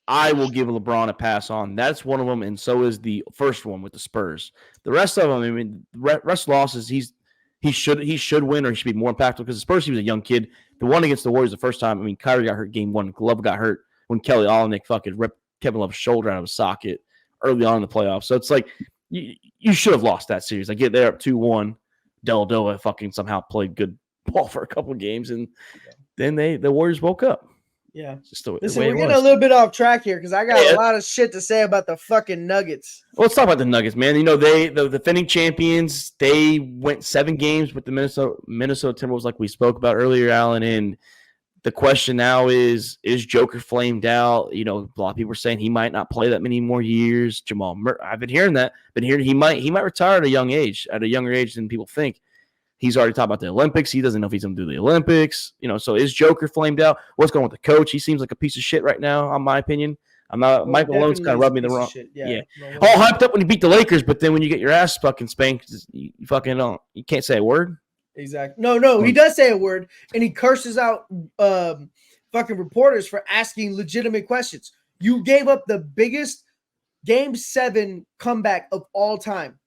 I will give LeBron a pass on. That's one of them, and so is the first one with the Spurs. The rest of them, I mean, rest losses, he should win or he should be more impactful because the Spurs, he was a young kid. The one against the Warriors the first time, I mean, Kyrie got hurt game 1. Glove got hurt when Kelly Olynyk fucking ripped Kevin Love's shoulder out of his socket early on in the playoffs. So it's like you should have lost that series. I get there up 2-1. Dellavedova fucking somehow played good ball for a couple of games, and then the Warriors woke up. Yeah. Listen, we're getting a little bit off track here because I got a lot of shit to say about the fucking Nuggets. Well, let's talk about the Nuggets, man. You know, the defending champions, they went 7 games with the Minnesota Timberwolves like we spoke about earlier, Alan, and the question now is Joker flamed out? You know, a lot of people are saying he might not play that many more years. Jamal Murray, I've been hearing that. He might retire at a younger age than people think. He's already talked about the Olympics. He doesn't know if he's going to do the Olympics. You know, so is Joker flamed out? What's going on with the coach? He seems like a piece of shit right now, in my opinion. Mike Malone's kind of rubbed me the wrong. Yeah. All hyped up when you beat the Lakers, but then when you get your ass fucking spanked, you fucking don't. You can't say a word. Exactly. No, he does say a word, and he curses out fucking reporters for asking legitimate questions. You gave up the biggest Game 7 comeback of all time.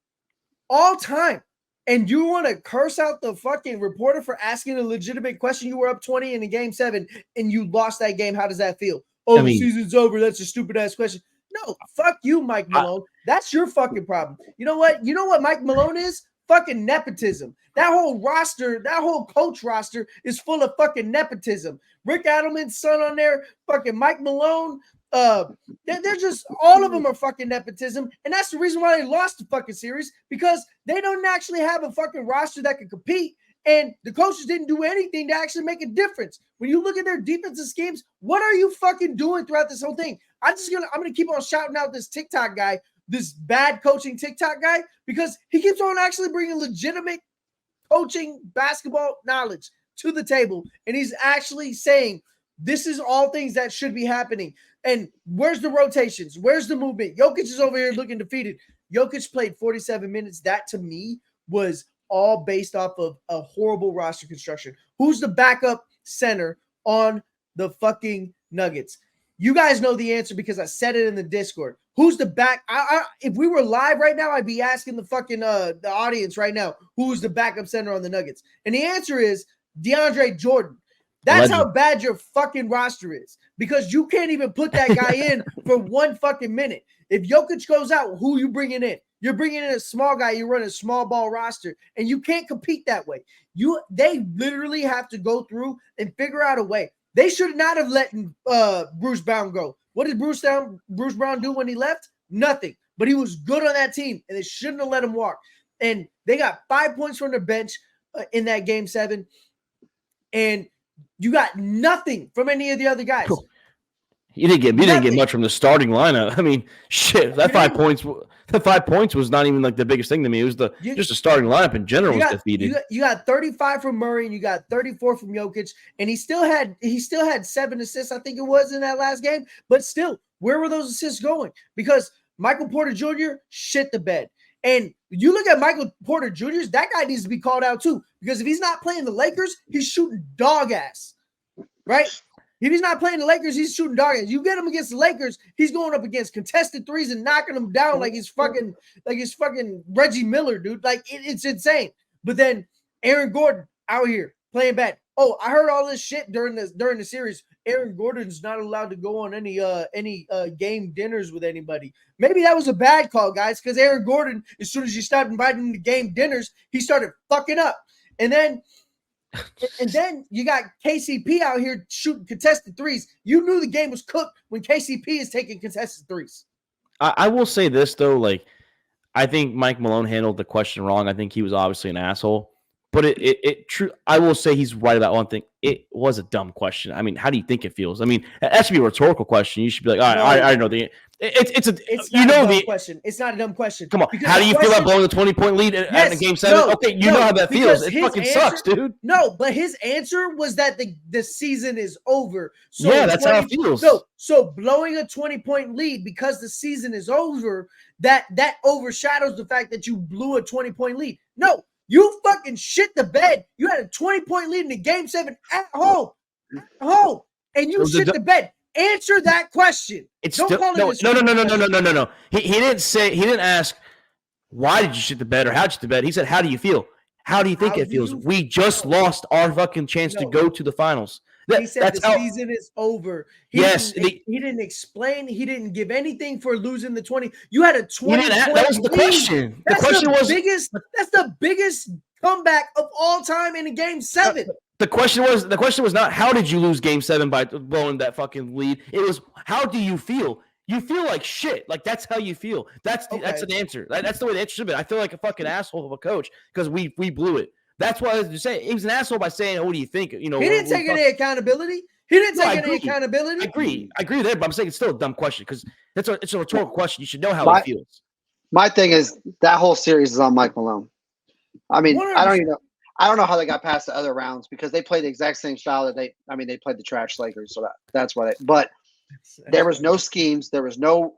And you want to curse out the fucking reporter for asking a legitimate question? You were up 20 in the Game 7, and you lost that game. How does that feel? The season's over. That's a stupid-ass question. No, fuck you, Mike Malone. That's your fucking problem. You know what? You know what Mike Malone is? fucking nepotism. That whole roster, that whole coach roster is full of fucking nepotism. Rick Adelman's son on there, fucking Mike Malone. They're just, all of them are fucking nepotism. And that's the reason why they lost the fucking series, because they don't actually have a fucking roster that can compete. And the coaches didn't do anything to actually make a difference. When you look at their defensive schemes, what are you fucking doing throughout this whole thing? I'm gonna keep on shouting out this TikTok guy, this bad coaching TikTok guy, because he keeps on actually bringing legitimate coaching basketball knowledge to the table. And he's actually saying, this is all things that should be happening. And where's the rotations? Where's the movement? Jokic is over here looking defeated. Jokic played 47 minutes. That to me was all based off of a horrible roster construction. Who's the backup center on the fucking Nuggets? You guys know the answer because I said it in the Discord. Who's the back? If we were live right now, I'd be asking the fucking the audience right now, who's the backup center on the Nuggets? And the answer is DeAndre Jordan. That's how bad your fucking roster is, because you can't even put that guy in for 1 fucking minute. If Jokic goes out, who you bringing in? You're bringing in a small guy. You run a small ball roster, and you can't compete that way. They literally have to go through and figure out a way. They should not have let Bruce Brown go. What did Bruce Brown do when he left? Nothing. But he was good on that team, and they shouldn't have let him walk. And they got 5 points from the bench in that game 7, and you got nothing from any of the other guys. Cool. You didn't get much from the starting lineup. I mean, shit, that 5 points. The 5 points was not even like the biggest thing to me. It was just the starting lineup in general was defeated. You got 35 from Murray and you got 34 from Jokic, and he still had 7 assists, I think it was, in that last game. But still, where were those assists going? Because Michael Porter Jr. shit the bed. And you look at Michael Porter Jr., that guy needs to be called out too. Because if he's not playing the Lakers, he's shooting dog ass. Right? If he's not playing the Lakers, he's shooting dog ass. You get him against the Lakers, he's going up against contested threes and knocking them down like he's fucking Reggie Miller, dude. Like it's insane. But then Aaron Gordon out here playing bad. Oh, I heard all this shit during the series. Aaron Gordon's not allowed to go on any game dinners with anybody. Maybe that was a bad call, guys, because Aaron Gordon, as soon as you stopped inviting him to game dinners, he started fucking up. And then you got KCP out here shooting contested threes. You knew the game was cooked when KCP is taking contested threes. I will say this, though. Like, I think Mike Malone handled the question wrong. I think he was obviously an asshole. But I will say he's right about one thing. It was a dumb question. I mean, how do you think it feels? I mean, that should be a rhetorical question. You should be like, all right, I know the. It's not a dumb question. It's not a dumb question. Come on, how do you feel about blowing the 20-point lead at the game 7? Okay, you know how that feels. It fucking sucks, dude. No, but his answer was that the season is over. So yeah, that's how it feels. So blowing a 20-point lead because the season is over, that overshadows the fact that you blew a 20-point lead. No. You fucking shit the bed. You had a 20-point lead in the game 7 at home, and you shit the bed. Answer that question. No. He didn't ask why did you shit the bed or how did you shit the bed. He said, how do you feel? How do you think it feels? We just lost our fucking chance to go to the finals. He said the season is over. He didn't explain. He didn't give anything for losing the 20. You had a 20. That was the question. The question was that's the biggest comeback of all time in a game 7. The question was not how did you lose game 7 by blowing that fucking lead. It was how do you feel? You feel like shit. Like that's how you feel. That's an answer. That's the way the answer should be. I feel like a fucking asshole of a coach because we blew it. That's why I was just saying he was an asshole by saying, "What do you think?" You know, he didn't take any accountability. He didn't take any accountability. I agree with that, but I'm saying it's still a dumb question because it's a rhetorical question. You should know how it feels. My thing is that whole series is on Mike Malone. I mean, I don't know how they got past the other rounds because they played the exact same style that they played the trash Lakers, so that's why. But there was no schemes. There was no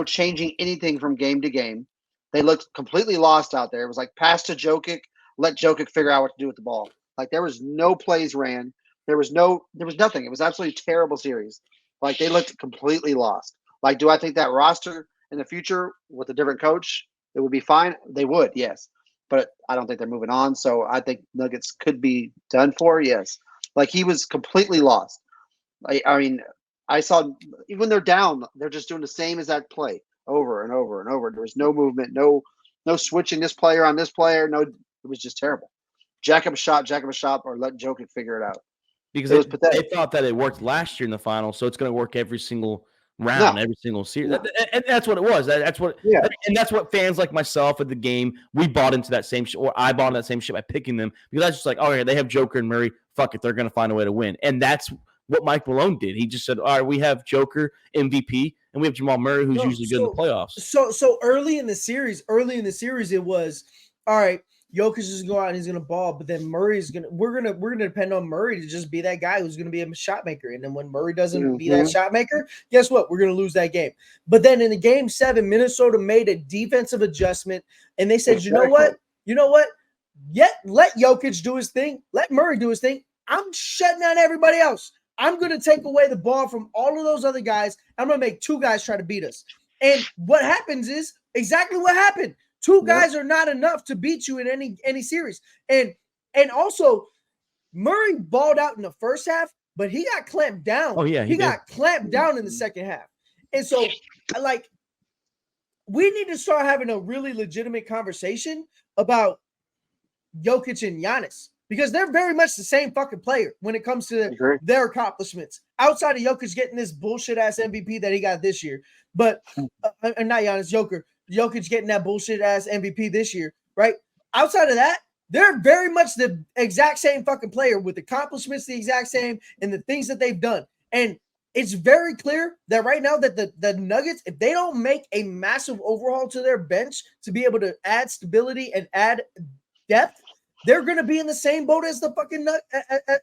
changing anything from game to game. They looked completely lost out there. It was like pass to Jokic. Let Jokic figure out what to do with the ball. Like there was no plays ran. There was nothing. It was absolutely terrible series. Like they looked completely lost. Like, do I think that roster in the future with a different coach, it would be fine? They would, yes. But I don't think they're moving on. So I think Nuggets could be done for, yes. Like he was completely lost. I mean, I saw even when they're down, they're just doing the same as that play over and over and over. There was no movement, no No switching this player on this player. No, it was just terrible. Jack up a shot, or let Jokic figure it out. because It was they pathetic. thought that it worked last year in the final, so it's going to work every single round, No. every single series, No. and that's what it was. That's what, Yeah. and that's what fans like myself at the game, we bought into that same, or I bought into that same shit by picking them, because I was just like, oh yeah, they have Joker and Murray, fuck it, they're going to find a way to win, and that's what Mike Malone did. He just said, all right, we have Joker MVP, and we have Jamal Murray, who's usually good in the playoffs. So early in the series, it was all right. Jokic is going to go out and he's going to ball, but then we're gonna depend on Murray to just be that guy who's going to be a shot maker. And then when Murray doesn't be that shot maker, guess what? We're going to lose that game. But then in the game 7, Minnesota made a defensive adjustment, and they said, you know what? Let Jokic do his thing. Let Murray do his thing. I'm shutting down everybody else. I'm going to take away the ball from all of those other guys. I'm going to make 2 guys try to beat us. And what happens is exactly what happened. 2 guys are not enough to beat you in any series. And also, Murray balled out in the first half, but he got clamped down. Oh, yeah. He got clamped down in the second half. And so, we need to start having a really legitimate conversation about Jokic and Giannis, because they're very much the same fucking player when it comes to their accomplishments. Outside of Jokic getting this bullshit ass MVP that he got this year, but not Giannis, Jokic getting that bullshit ass MVP this year, right? Outside of that, they're very much the exact same fucking player with accomplishments the exact same and the things that they've done. And it's very clear that right now that the Nuggets, if they don't make a massive overhaul to their bench to be able to add stability and add depth, they're going to be in the same boat as the fucking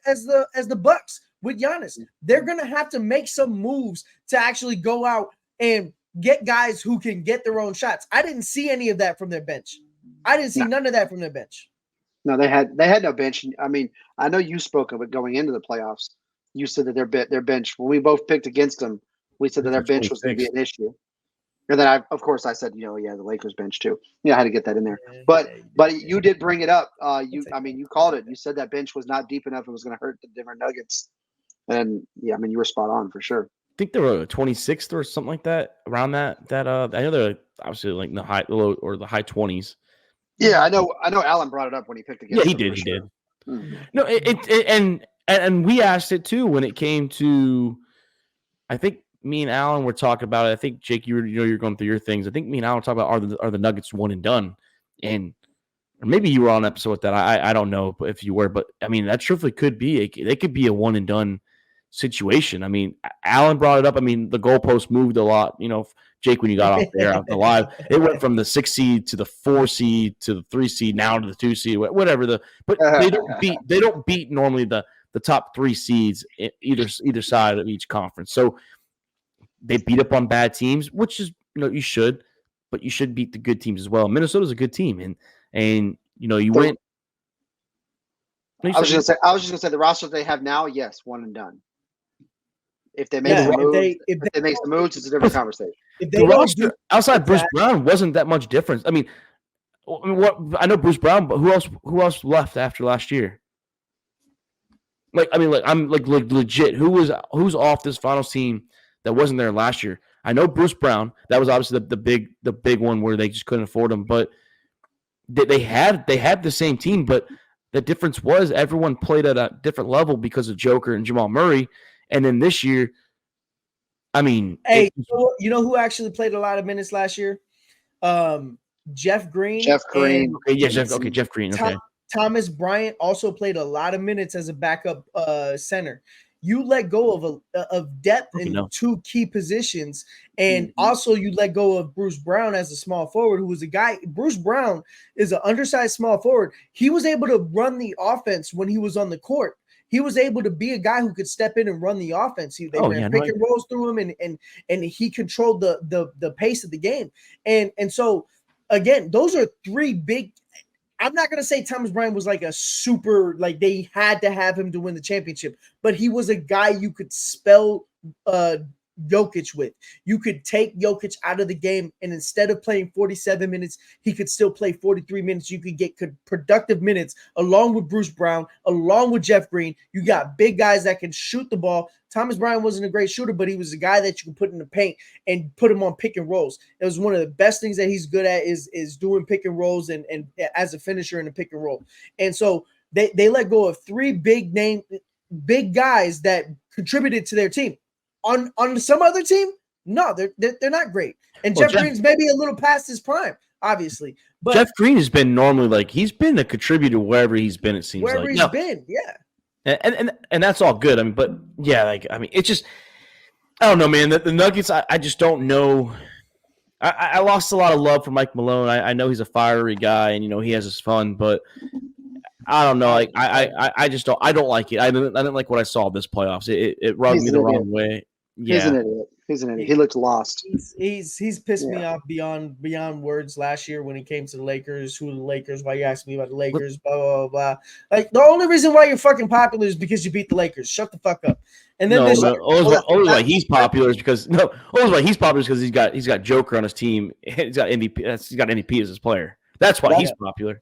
as the Bucks with Giannis. They're going to have to make some moves to actually go out and get guys who can get their own shots. I didn't see any of that from their bench. I didn't see none of that from their bench. No, they had no bench. I mean, I know you spoke of it going into the playoffs. You said that their bench, when we both picked against them, we said that their bench was going to be an issue. And then I said, the Lakers bench too. I had to get that in there. But you did bring it up. You called it. You said that bench was not deep enough. It was going to hurt the Denver Nuggets. And you were spot on for sure. I think they were 26th or something like that, around that. I know they're obviously like in the high 20s. Yeah, I know. Alan brought it up when he picked against. Yeah, he did. He did. Mm-hmm. No, and we asked it too when it came to. I think me and Alan were talking about it. I think Jake, you're going through your things. I think me and Alan were talking about are the Nuggets one and done, or maybe you were on an episode with that. I don't know if you were, but I mean that truthfully could be. They could be a one and done situation. I mean, Alan brought it up. I mean, the goalpost moved a lot. Jake, when you got off there out the live, it went from the 6 seed to the 4 seed to the 3 seed, now to the 2 seed, whatever. But they don't beat normally the top 3 seeds either side of each conference. So they beat up on bad teams, which is you should, but you should beat the good teams as well. Minnesota's a good team, and you went. I was just gonna say the roster they have now, yes, one and done. If they make if they make the moves, it's a different conversation. The roster outside Bruce Brown wasn't that much difference. I mean, I know Bruce Brown, but who else left after last year? I'm legit. Who's off this finals team that wasn't there last year? I know Bruce Brown. That was obviously the big one where they just couldn't afford him. But they had the same team, but the difference was everyone played at a different level because of Joker and Jamal Murray. And then this year, I mean, you know who actually played a lot of minutes last year? Jeff Green. Jeff Green. Jeff Green. Okay. Thomas Bryant also played a lot of minutes as a backup center. You let go of depth in 2 key positions, and also you let go of Bruce Brown as a small forward, who was a guy. Bruce Brown is an undersized small forward. He was able to run the offense when he was on the court. He was able to be a guy who could step in and run the offense. They ran pick and rolls through him, and he controlled the pace of the game. And so again, those are 3 big. I'm not going to say Thomas Bryant was like a super, they had to have him to win the championship, but he was a guy you could spell Jokic with. You could take Jokic out of the game, and instead of playing 47 minutes, he could still play 43 minutes. You could get productive minutes along with Bruce Brown, along with Jeff Green. You got big guys that can shoot the ball. Thomas Bryant wasn't a great shooter, but he was a guy that you can put in the paint and put him on pick and rolls. It was one of the best things that he's good at is doing pick and rolls and as a finisher in a pick and roll. And so they let go of three big guys that contributed to their team. On some other team, no, they're not great. And Jeff Green's maybe a little past his prime, obviously. But Jeff Green has been normally like he's been a contributor wherever he's been. It seems wherever like he's been, yeah. And that's all good. I mean, but yeah, like I mean, it's just I don't know, man. The Nuggets, I just don't know. I lost a lot of love for Mike Malone. I know he's a fiery guy, and he has his fun, but I don't know. Like I just don't. I don't like it. I didn't like what I saw this playoffs. It rubbed me the wrong way. Yeah. He's an idiot. He looked lost. He's pissed me off beyond words last year when he came to the Lakers. Who are the Lakers? Why you asking me about the Lakers? Blah, blah, blah, blah. Like, the only reason why you're fucking popular is because you beat the Lakers. Shut the fuck up. And then only why he's popular is because he's got Joker on his team. He's got MVP. He's got MVP as his player. That's why he's popular.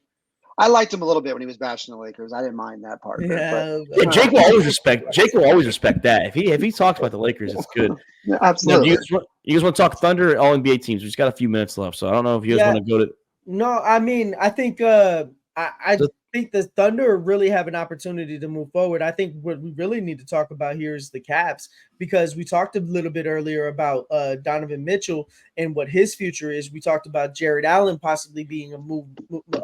I liked him a little bit when he was bashing the Lakers. I didn't mind that part. Yeah, Jake will always respect. Jake will always respect that. If he talks about the Lakers, it's good. Yeah, absolutely. You guys want to talk Thunder? All NBA teams. We just got a few minutes left, so I don't know if you guys want to go to. No, I mean, I think I think the Thunder really have an opportunity to move forward. I think what we really need to talk about here is the Cavs, because we talked a little bit earlier about Donovan Mitchell and what his future is. We talked about Jared Allen possibly being a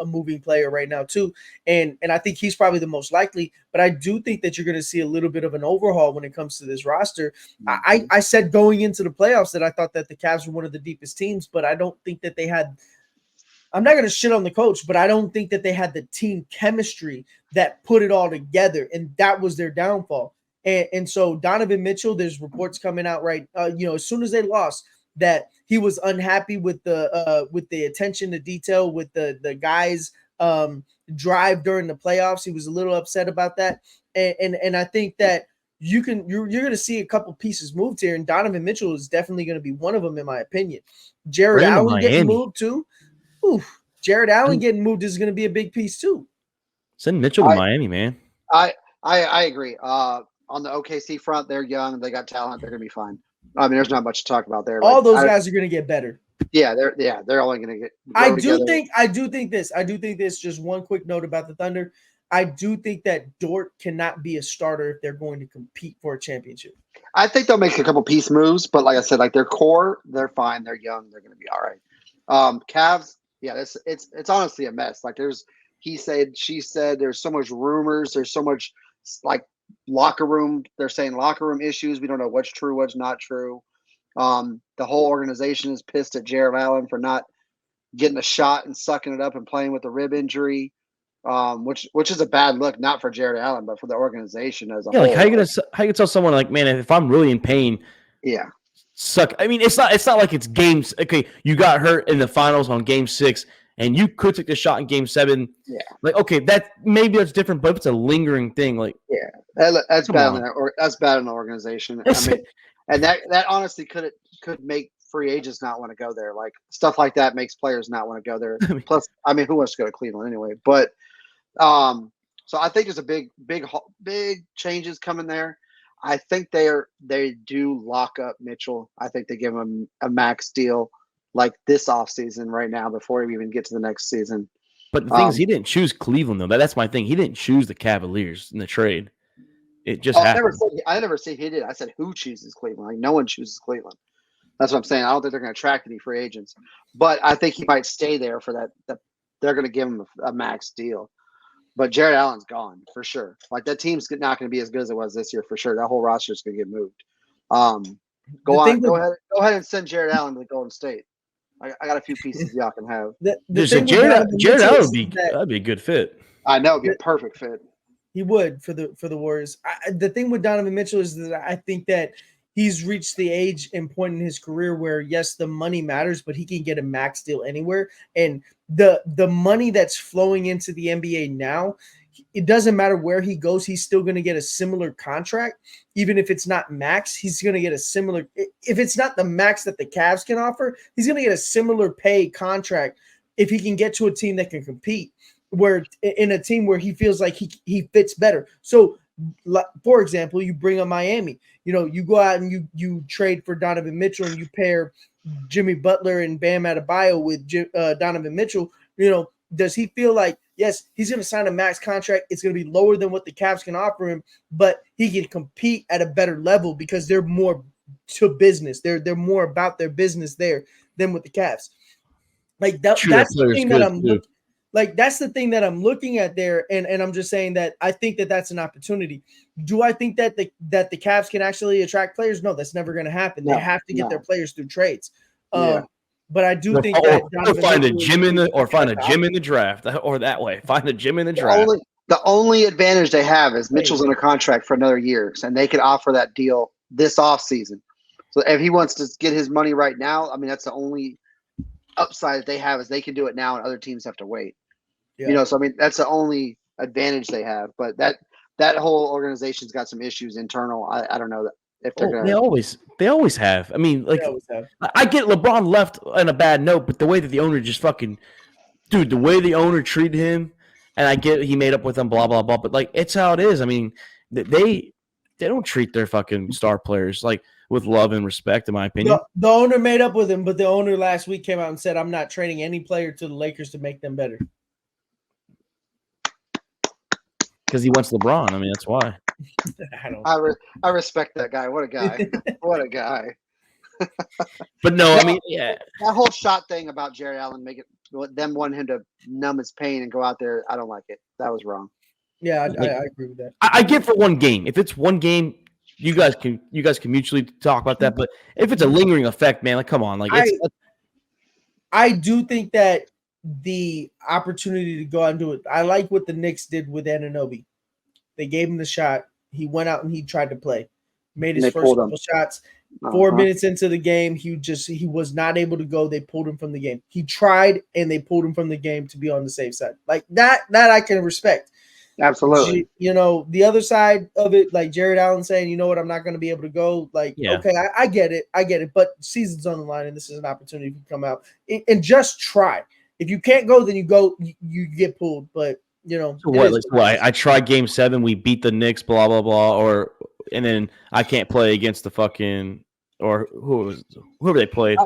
moving player right now too, and I think he's probably the most likely. But I do think that you're going to see a little bit of an overhaul when it comes to this roster. I said going into the playoffs that I thought that the Cavs were one of the deepest teams, but I don't think that they had. I'm not going to shit on the coach, but I don't think that they had the team chemistry that put it all together, and that was their downfall. And so Donovan Mitchell, there's reports coming out as soon as they lost, that he was unhappy with the attention to detail, with the guys' drive during the playoffs. He was a little upset about that, and I think that you're going to see a couple pieces moved here, and Donovan Mitchell is definitely going to be one of them, in my opinion. Jared Allen getting moved too. Oof, Jared Allen getting moved is going to be a big piece too. Send Mitchell to Miami, man. I agree. On the OKC front, they're young, they got talent, they're going to be fine. I mean, there's not much to talk about there. All those guys are going to get better. Yeah, they're only going to get. I do think this. Just one quick note about the Thunder. I do think that Dort cannot be a starter if they're going to compete for a championship. I think they'll make a couple piece moves, but like I said, like their core, they're fine. They're young. They're going to be all right. Cavs. Yeah, it's honestly a mess. Like he said, she said, there's so much rumors. There's so much like locker room. They're saying locker room issues. We don't know what's true, what's not true. The whole organization is pissed at Jared Allen for not getting a shot and sucking it up and playing with a rib injury, which is a bad look, not for Jared Allen, but for the organization as a whole. Like how you tell someone like, man, if I'm really in pain, yeah. Suck. I mean, it's not like it's games. Okay, you got hurt in the finals on Game 6, and you could take the shot in Game 7. Yeah, like okay, that's different, but if it's a lingering thing, like that's bad. That's bad in the organization. I mean, and that honestly could make free agents not want to go there. Like stuff like that makes players not want to go there. Plus, I mean, who wants to go to Cleveland anyway? But so I think there's a big changes coming there. I think they do lock up Mitchell. I think they give him a max deal like this offseason right now before we even get to the next season. But the thing is, he didn't choose Cleveland, though. That's my thing. He didn't choose the Cavaliers in the trade. It just happened. I never said he did. I said who chooses Cleveland. Like no one chooses Cleveland. That's what I'm saying. I don't think they're going to attract any free agents. But I think he might stay there for that. They're going to give him a max deal. But Jared Allen's gone for sure. Like that team's not going to be as good as it was this year for sure. That whole roster is going to get moved. Go ahead and send Jared Allen to the Golden State. I got a few pieces y'all can have. Jared Allen would be a good fit. I know, it'd be a perfect fit. He would for the Warriors. The thing with Donovan Mitchell is that I think that he's reached the age and point in his career where, yes, the money matters, but he can get a max deal anywhere. And the money that's flowing into the NBA now, it doesn't matter where he goes, he's still going to get a similar contract. Even if it's not max, he's going to get a similar. If it's not the max that the Cavs can offer, he's going to get a similar pay contract if he can get to a team that can compete. Where in a team where he feels like he fits better. So, for example, you bring up Miami. You go out and you trade for Donovan Mitchell and you pair Jimmy Butler and Bam Adebayo with Donovan Mitchell. Does he feel like, yes, he's going to sign a max contract? It's going to be lower than what the Cavs can offer him, but he can compete at a better level because they're more to business. They're more about their business there than with the Cavs. Like that's the thing that I'm looking. Like that's the thing that I'm looking at there, and I'm just saying that I think that that's an opportunity. Do I think that the Cavs can actually attract players? No, that's never going to happen. They have to get their players through trades. But I do think that find a gym in the draft, or that way, find a gym in the draft. The only advantage they have is Mitchell's under contract for another year, and they could offer that deal this offseason. So if he wants to get his money right now, I mean that's the only upside that they have is they can do it now, and other teams have to wait. Yeah. So I mean that's the only advantage they have. But that whole organization's got some issues internal. I don't know if they're gonna. They always have. I mean, like I get LeBron left on a bad note, but the way that the owner just the way the owner treated him, and I get he made up with them, blah blah blah. But like it's how it is. I mean, they don't treat their fucking star players like with love and respect, in my opinion. The owner made up with him, but the owner last week came out and said, "I'm not trading any player to the Lakers to make them better." Because he wants LeBron. I mean, that's why. I respect that guy. What a guy. What a guy. But no, I mean, yeah. That whole shot thing about Jerry Allen them wanting him to numb his pain and go out there, I don't like it. That was wrong. Yeah, I agree with that. I get for one game. If it's one game, you guys can mutually talk about that. But if it's a lingering effect, man, like come on, like I do think that the opportunity to go out and do it. I like what the Knicks did with Anunoby. They gave him the shot. He went out and he tried to play. Made his first couple shots. 4 minutes into the game, he was not able to go. They pulled him from the game. He tried and they pulled him from the game to be on the safe side. Like that I can respect. Absolutely. The other side of it, like Jared Allen saying, you know what, I'm not going to be able to go. Like, okay, I get it. But season's on the line and this is an opportunity to come out and just try. If you can't go, then you go. You get pulled. But so I tried Game 7. We beat the Knicks. Blah blah blah. And then I can't play against the fucking or whoever they played.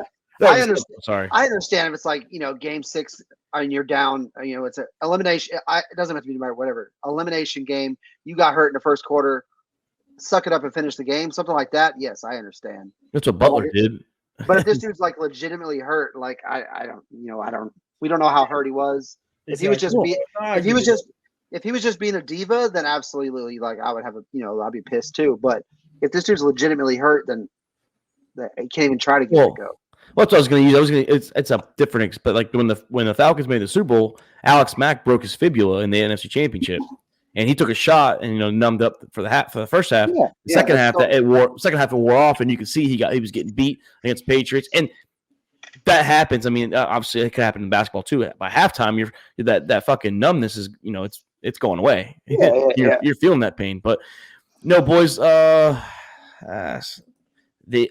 I understand. Sorry, I understand if it's like Game 6 and you're down. It's an elimination. It doesn't have to be whatever elimination game. You got hurt in the first quarter. Suck it up and finish the game. Something like that. Yes, I understand. That's what Butler did. But if this dude's like legitimately hurt, like I don't. We don't know how hurt he was. If he was just being a diva, then absolutely, like I would have I'd be pissed too. But if this dude's legitimately hurt, then he can't even try to get it go. Well, that's what I was going to use. It's a different, but like when the Falcons made the Super Bowl, Alex Mack broke his fibula in the NFC Championship, and he took a shot and numbed up for the first half. Yeah, the second half it wore off, and you could see he was getting beat against Patriots and. That happens. I mean, obviously, it could happen in basketball too. By halftime, you're that fucking numbness is, it's going away. You're feeling that pain. But no, boys. The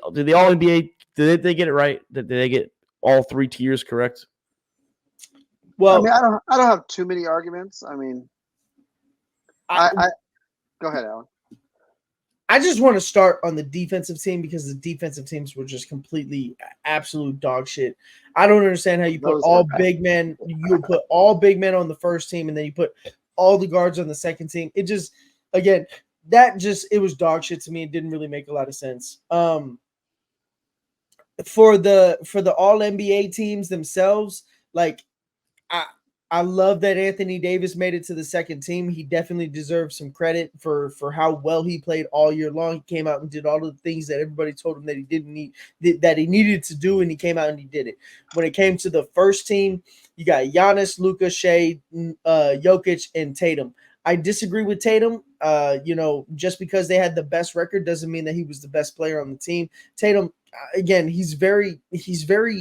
All NBA did they get it right? Did they get all 3 tiers correct? Well, I mean, I don't have too many arguments. I mean, I go ahead, Alan. I just want to start on the defensive team because the defensive teams were just completely absolute dog shit. I don't understand how you put big men. You put all big men on the first team, and then you put all the guards on the second team. It just, again, it was dog shit to me. It didn't really make a lot of sense. For the all NBA teams themselves, like I love that Anthony Davis made it to the second team. He definitely deserves some credit for how well he played all year long. He came out and did all of the things that everybody told him that he that he needed to do, and he came out and he did it. When it came to the first team, you got Giannis, Luka, Shea, Jokic, and Tatum. I disagree with Tatum. Just because they had the best record doesn't mean that he was the best player on the team. Tatum, again, he's very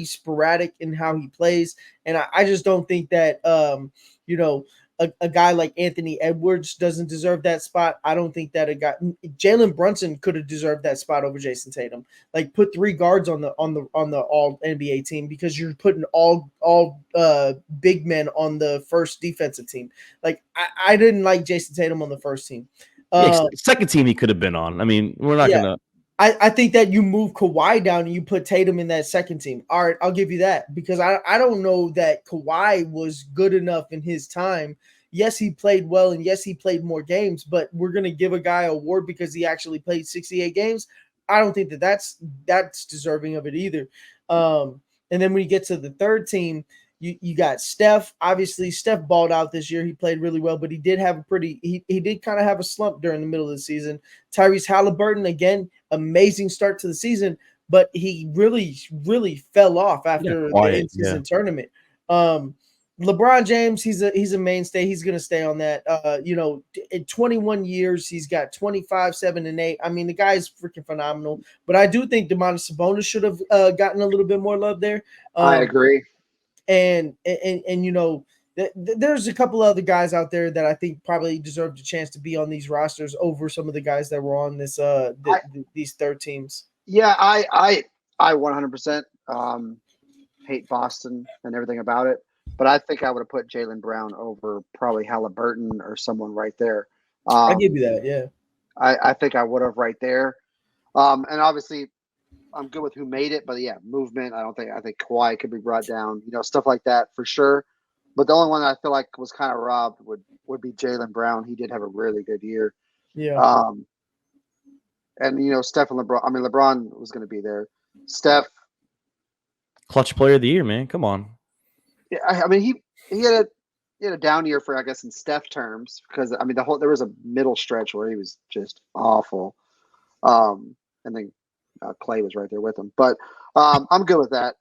sporadic in how he plays, and I just don't think that a guy like Anthony Edwards doesn't deserve that spot. I don't think that Jalen Brunson could have deserved that spot over Jason Tatum. Like put 3 guards on the all NBA team because you're putting all big men on the first defensive team. Like I didn't like Jason Tatum on the first team. Second team he could have been on. I mean, we're not gonna. I think that you move Kawhi down and you put Tatum in that second team. All right, I'll give you that because I don't know that Kawhi was good enough in his time. Yes, he played well and yes, he played more games, but we're going to give a guy an award because he actually played 68 games. I don't think that that's deserving of it either. And then when you get to the third team, you got Steph. Obviously, Steph balled out this year. He played really well, but he did have he did kind of have a slump during the middle of the season. Tyrese Halliburton, again, amazing start to the season, but he really, really fell off after the in-season tournament. LeBron James, he's a mainstay. He's going to stay on that. In 21 years, he's got 25, 7, and 8. I mean, the guy's freaking phenomenal. But I do think Domantas Sabonis should have gotten a little bit more love there. I agree. And there's a couple other guys out there that I think probably deserved a chance to be on these rosters over some of the guys that were on this these third teams. Yeah, I 100% hate Boston and everything about it, but I think I would have put Jaylen Brown over probably Halliburton or someone right there. I'll give you that. Yeah, I think I would have right there. And obviously, I'm good with who made it, but yeah, movement. I think Kawhi could be brought down, stuff like that for sure. But the only one that I feel like was kind of robbed would be Jaylen Brown. He did have a really good year. Yeah. And Steph and LeBron. I mean, LeBron was going to be there. Steph, clutch player of the year, man. Come on. Yeah, I mean he had a down year for I guess in Steph terms because I mean there was a middle stretch where he was just awful. And then Clay was right there with him, but I'm good with that.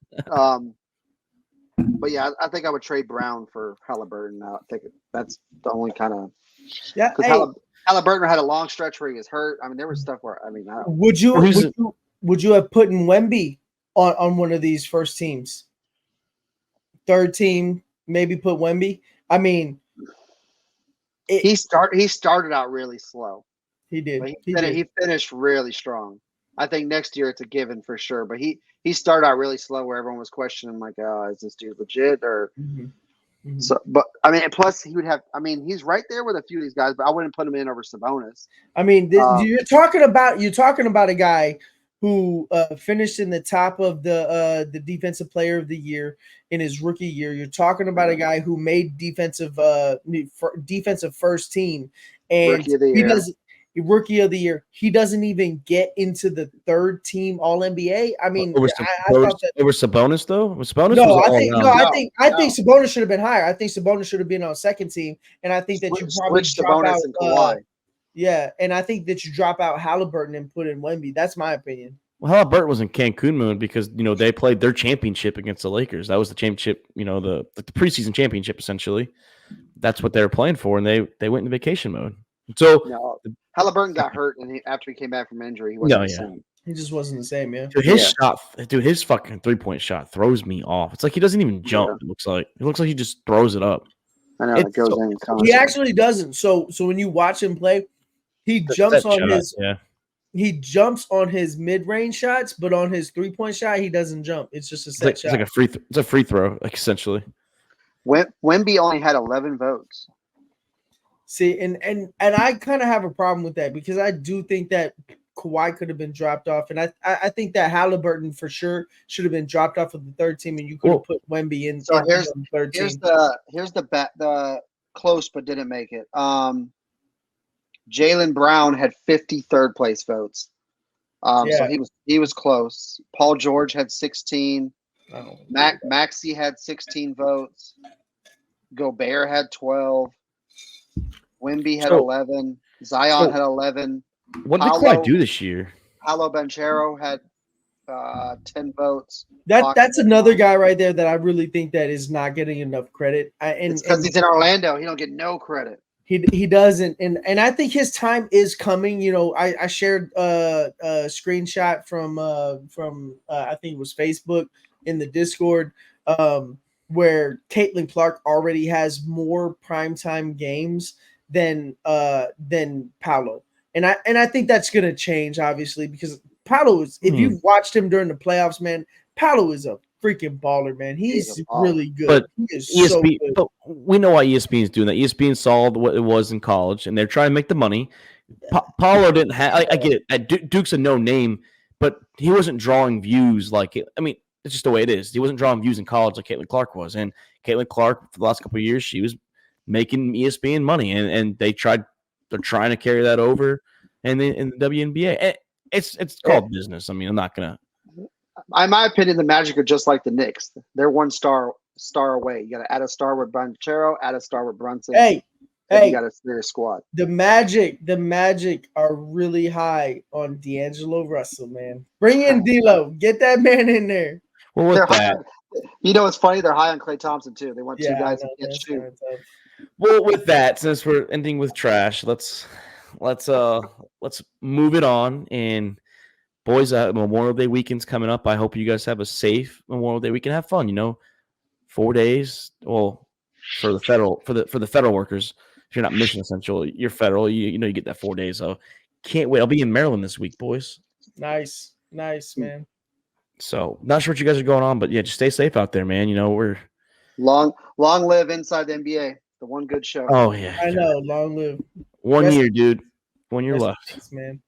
But yeah, I think I would trade Brown for Halliburton. I think that's the only kind of because Halliburton had a long stretch where he was hurt. I mean, there was stuff where would you have put in Wemby on one of these first teams, third team, maybe put Wemby? I mean, he started out really slow. He did. But he finished really strong. I think next year it's a given for sure. But he started out really slow where everyone was questioning like, is this dude legit or so? But I mean, plus he would have. I mean, he's right there with a few of these guys, but I wouldn't put him in over Sabonis. I mean, you're talking about a guy who finished in the top of the defensive player of the year in his rookie year. You're talking about a guy who made defensive first team, and rookie of the year. He doesn't even get into the third team All NBA. I mean, over Sabonis though. Was Sabonis? No, I think Sabonis should have been higher. I think Sabonis should have been on second team, and I think that you probably drop out. And Kawhi. Yeah, and I think that you drop out Halliburton and put in Wemby. That's my opinion. Well, Halliburton was in Cancun mode because they played their championship against the Lakers. That was the championship, the preseason championship essentially. That's what they were playing for, and they went into vacation mode. So Halliburton got hurt, and after he came back from injury, he wasn't the same. He just wasn't the same, yeah. His fucking 3-point shot throws me off. It's like he doesn't even jump. Yeah. It looks like he just throws it up. I know it goes in. He actually doesn't. So when you watch him play, he jumps on his mid-range shots, but on his 3-point shot, he doesn't jump. It's just a set shot. It's a free throw, like essentially. Wemby only had 11 votes. See, and I kind of have a problem with that because I do think that Kawhi could have been dropped off, and I think that Halliburton for sure should have been dropped off of the third team, and you could have put Wemby in. So here's the third team. Here's the close but didn't make it. Jaylen Brown had 50 third place votes. So he was close. Paul George had 16. Maxey had 16 votes. Gobert had 12. Wemby had 11. Zion had 11. What did Kawhi do this year? Paolo Banchero had 10 votes. That's another guy right there that I really think that is not getting enough credit. It's because he's in Orlando. He don't get no credit. He doesn't, and I think his time is coming. I shared a screenshot from I think it was Facebook in the Discord. where Caitlin Clark already has more primetime games than Paolo. And I think that's gonna change, obviously, because Paolo is, if you've watched him during the playoffs, man, Paolo is a freaking baller, man. He's really good. But he is ESPN, so good. but we know why ESPN is doing that. ESPN saw what it was in college, and they're trying to make the money. Paulo didn't have. I get it. Duke's a no name, but he wasn't drawing views like it. I mean, it's just the way it is. He wasn't drawing views in college like Caitlin Clark was, and Caitlin Clark for the last couple of years, she was making ESPN money, and they're trying to carry that over, and in the WNBA, it's called business. I mean, I'm not gonna. In my opinion, the Magic are just like the Knicks. They're one star away. You got to add a star with Banchero, add a star with Brunson. Hey, you got a serious squad. The Magic are really high on D'Angelo Russell, man. Bring in D'Lo, get that man in there. Well, with that, you know, it's funny. They're high on Klay Thompson too. They want two guys who can't shoot. Well, with that, since we're ending with trash, let's move it on. And boys, Memorial Day weekend's coming up. I hope you guys have a safe Memorial Day weekend. Have fun. 4 days. Well, for the federal workers, if you're not mission essential, you're federal. You get that 4 days. So can't wait. I'll be in Maryland this week, boys. Nice, man. So not sure what you guys are going on, but yeah, just stay safe out there, man. We're long live Inside the NBA. The one good show. Oh yeah, I know. Long live. 1 year, dude. 1 year left. Thanks, man.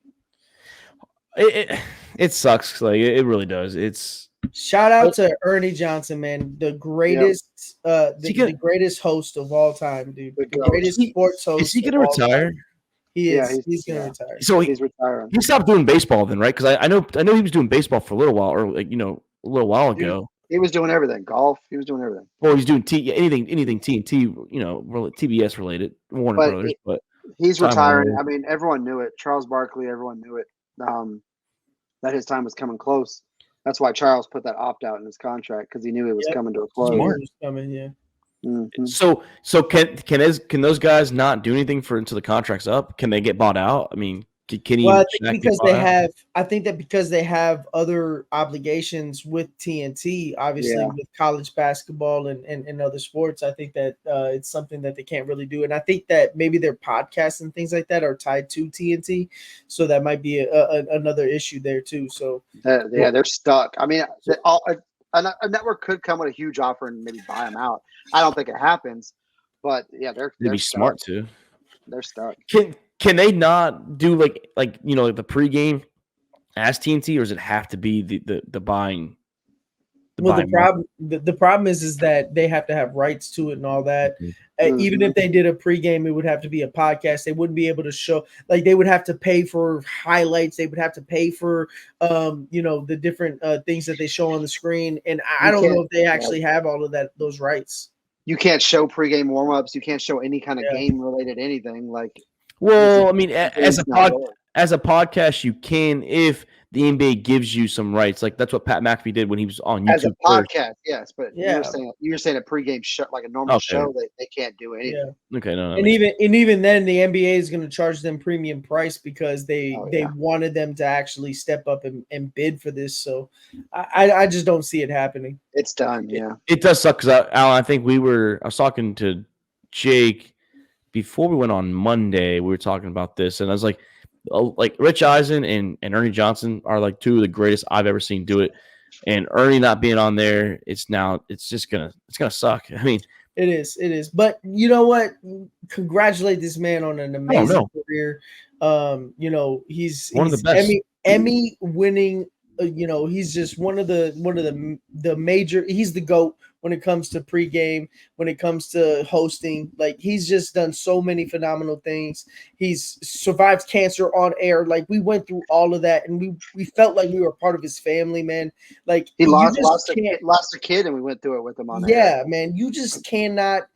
It sucks. Like it really does. It's shout out to Ernie Johnson, man. The greatest, the greatest host of all time, dude. The greatest sports host. Is he gonna retire? He is. He's gonna retire. So he's retiring. He stopped doing baseball then, right? Because I know he was doing baseball for a little while, or a little while ago. He was doing everything. Golf. He was doing everything. Well, he's doing anything TNT, TBS related, Warner Brothers. But he's retiring. I mean, everyone knew it. Charles Barkley, everyone knew it. That his time was coming close. That's why Charles put that opt out in his contract, because he knew it was coming to a close. Mm-hmm. So can those guys not do anything until the contract's up? Can they get bought out? I mean, can he? Well, I think that because they have other obligations with TNT, obviously with college basketball and other sports, I think that it's something that they can't really do. And I think that maybe their podcasts and things like that are tied to TNT, so that might be another issue there too. So they're stuck. I mean, a network could come with a huge offer and maybe buy them out. I don't think it happens, but they'd be smart too. They're stuck. Can they not do like the pregame as TNT, or does it have to be the buying? The problem is that they have to have rights to it and all that. Mm-hmm. Even if they did a pregame, it would have to be a podcast. They wouldn't be able to show, like, they would have to pay for highlights. They would have to pay for the different things that they show on the screen. And I don't know if they actually have all of those rights. You can't show pregame warm-ups. You can't show any kind of game related anything like. Well, I mean, as a podcast, you can if the NBA gives you some rights. Like that's what Pat McAfee did when he was on YouTube. As a podcast, yes, but you're saying a pregame show, like a normal show, they can't do anything. Yeah. Okay, no. And even then, the NBA is going to charge them premium price because they wanted them to actually step up and bid for this. So I just don't see it happening. It's done. Yeah, it does suck because Alan, I think I was talking to Jake before we went on Monday. We were talking about this, and I was like Rich Eisen and Ernie Johnson are like two of the greatest I've ever seen do it. And Ernie not being on there, it's gonna suck. I mean, it is. But you know what? Congratulate this man on an amazing career. He's one of the best Emmy winning. He's just one of the major. He's the GOAT when it comes to pregame, when it comes to hosting. Like, he's just done so many phenomenal things. He's survived cancer on air. Like, we went through all of that, and we felt like we were part of his family, man. Like, he lost a kid, and we went through it with him on air. Yeah, man. You just cannot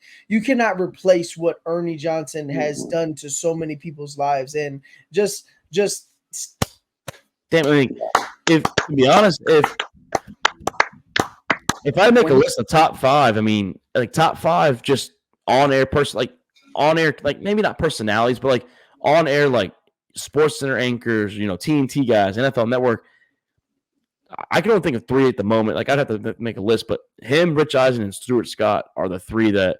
replace what Ernie Johnson has done to so many people's lives, and just. Damn, I mean, to be honest, if I make a list of top five, I mean, like top five just on-air like maybe not personalities, but like on-air, like Sports Center anchors, TNT guys, NFL Network. I can only think of 3 at the moment. Like I'd have to make a list, but him, Rich Eisen, and Stuart Scott are the 3 that.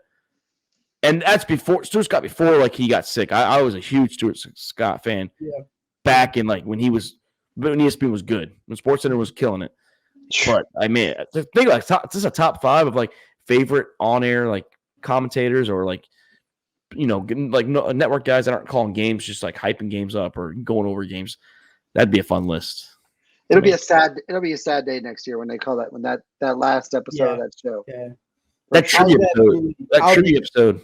And that's before Stuart Scott. Before like he got sick, I was a huge Stuart Scott fan. Yeah. Back in like when ESPN was good, when SportsCenter was killing it. But I mean, think like this is a top 5 of like favorite on air like commentators or like like network guys that aren't calling games, just like hyping games up or going over games. That'd be a fun list. It'll be a sad day next year when they call that that last episode of that show. Yeah. That trivia episode.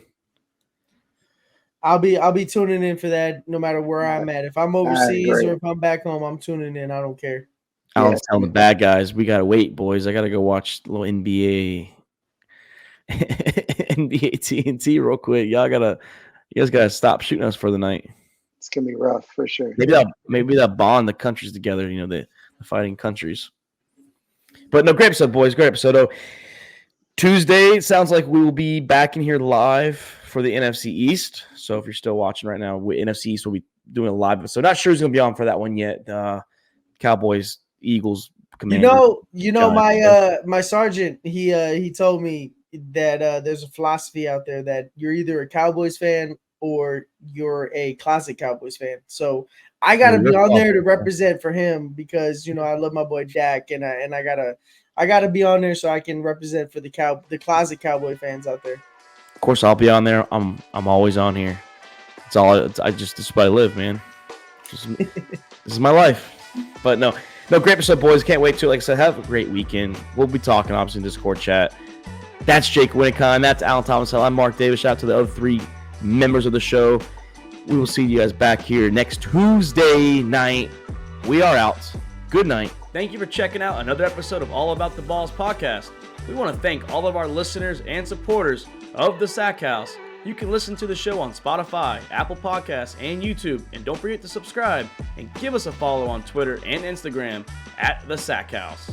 I'll be tuning in for that no matter where I'm at. If I'm overseas or if I'm back home, I'm tuning in. I don't care. Alan's telling the bad guys, we gotta wait, boys. I gotta go watch a little NBA TNT real quick. You guys gotta stop shooting us for the night. It's gonna be rough for sure. Maybe that bond the countries together, the fighting countries. But no, great episode, boys. Great episode. Oh, Tuesday, it sounds like we will be back in here live for the NFC East. So if you're still watching right now, NFC East will be doing a live episode. Not sure who's going to be on for that one yet. Cowboys, Eagles, Commanders. My sergeant, he told me that there's a philosophy out there that you're either a Cowboys fan or you're a classic Cowboys fan. So I got to be on there to represent for him because, I love my boy Dak and I gotta be on there so I can represent for the classic Cowboy fans out there. Of course, I'll be on there. I'm always on here. This is what I live, man. This is my life. But no, great episode, boys. Can't wait to. Like I said, have a great weekend. We'll be talking, obviously, in Discord chat. That's Jake Winnicott. That's Alan Thomas. I'm Mark Davis. Shout out to the other 3 members of the show. We will see you guys back here next Tuesday night. We are out. Good night. Thank you for checking out another episode of All About the Balls podcast. We want to thank all of our listeners and supporters of the Sack House. You can listen to the show on Spotify, Apple Podcasts, and YouTube. And don't forget to subscribe and give us a follow on Twitter and Instagram at the Sack House.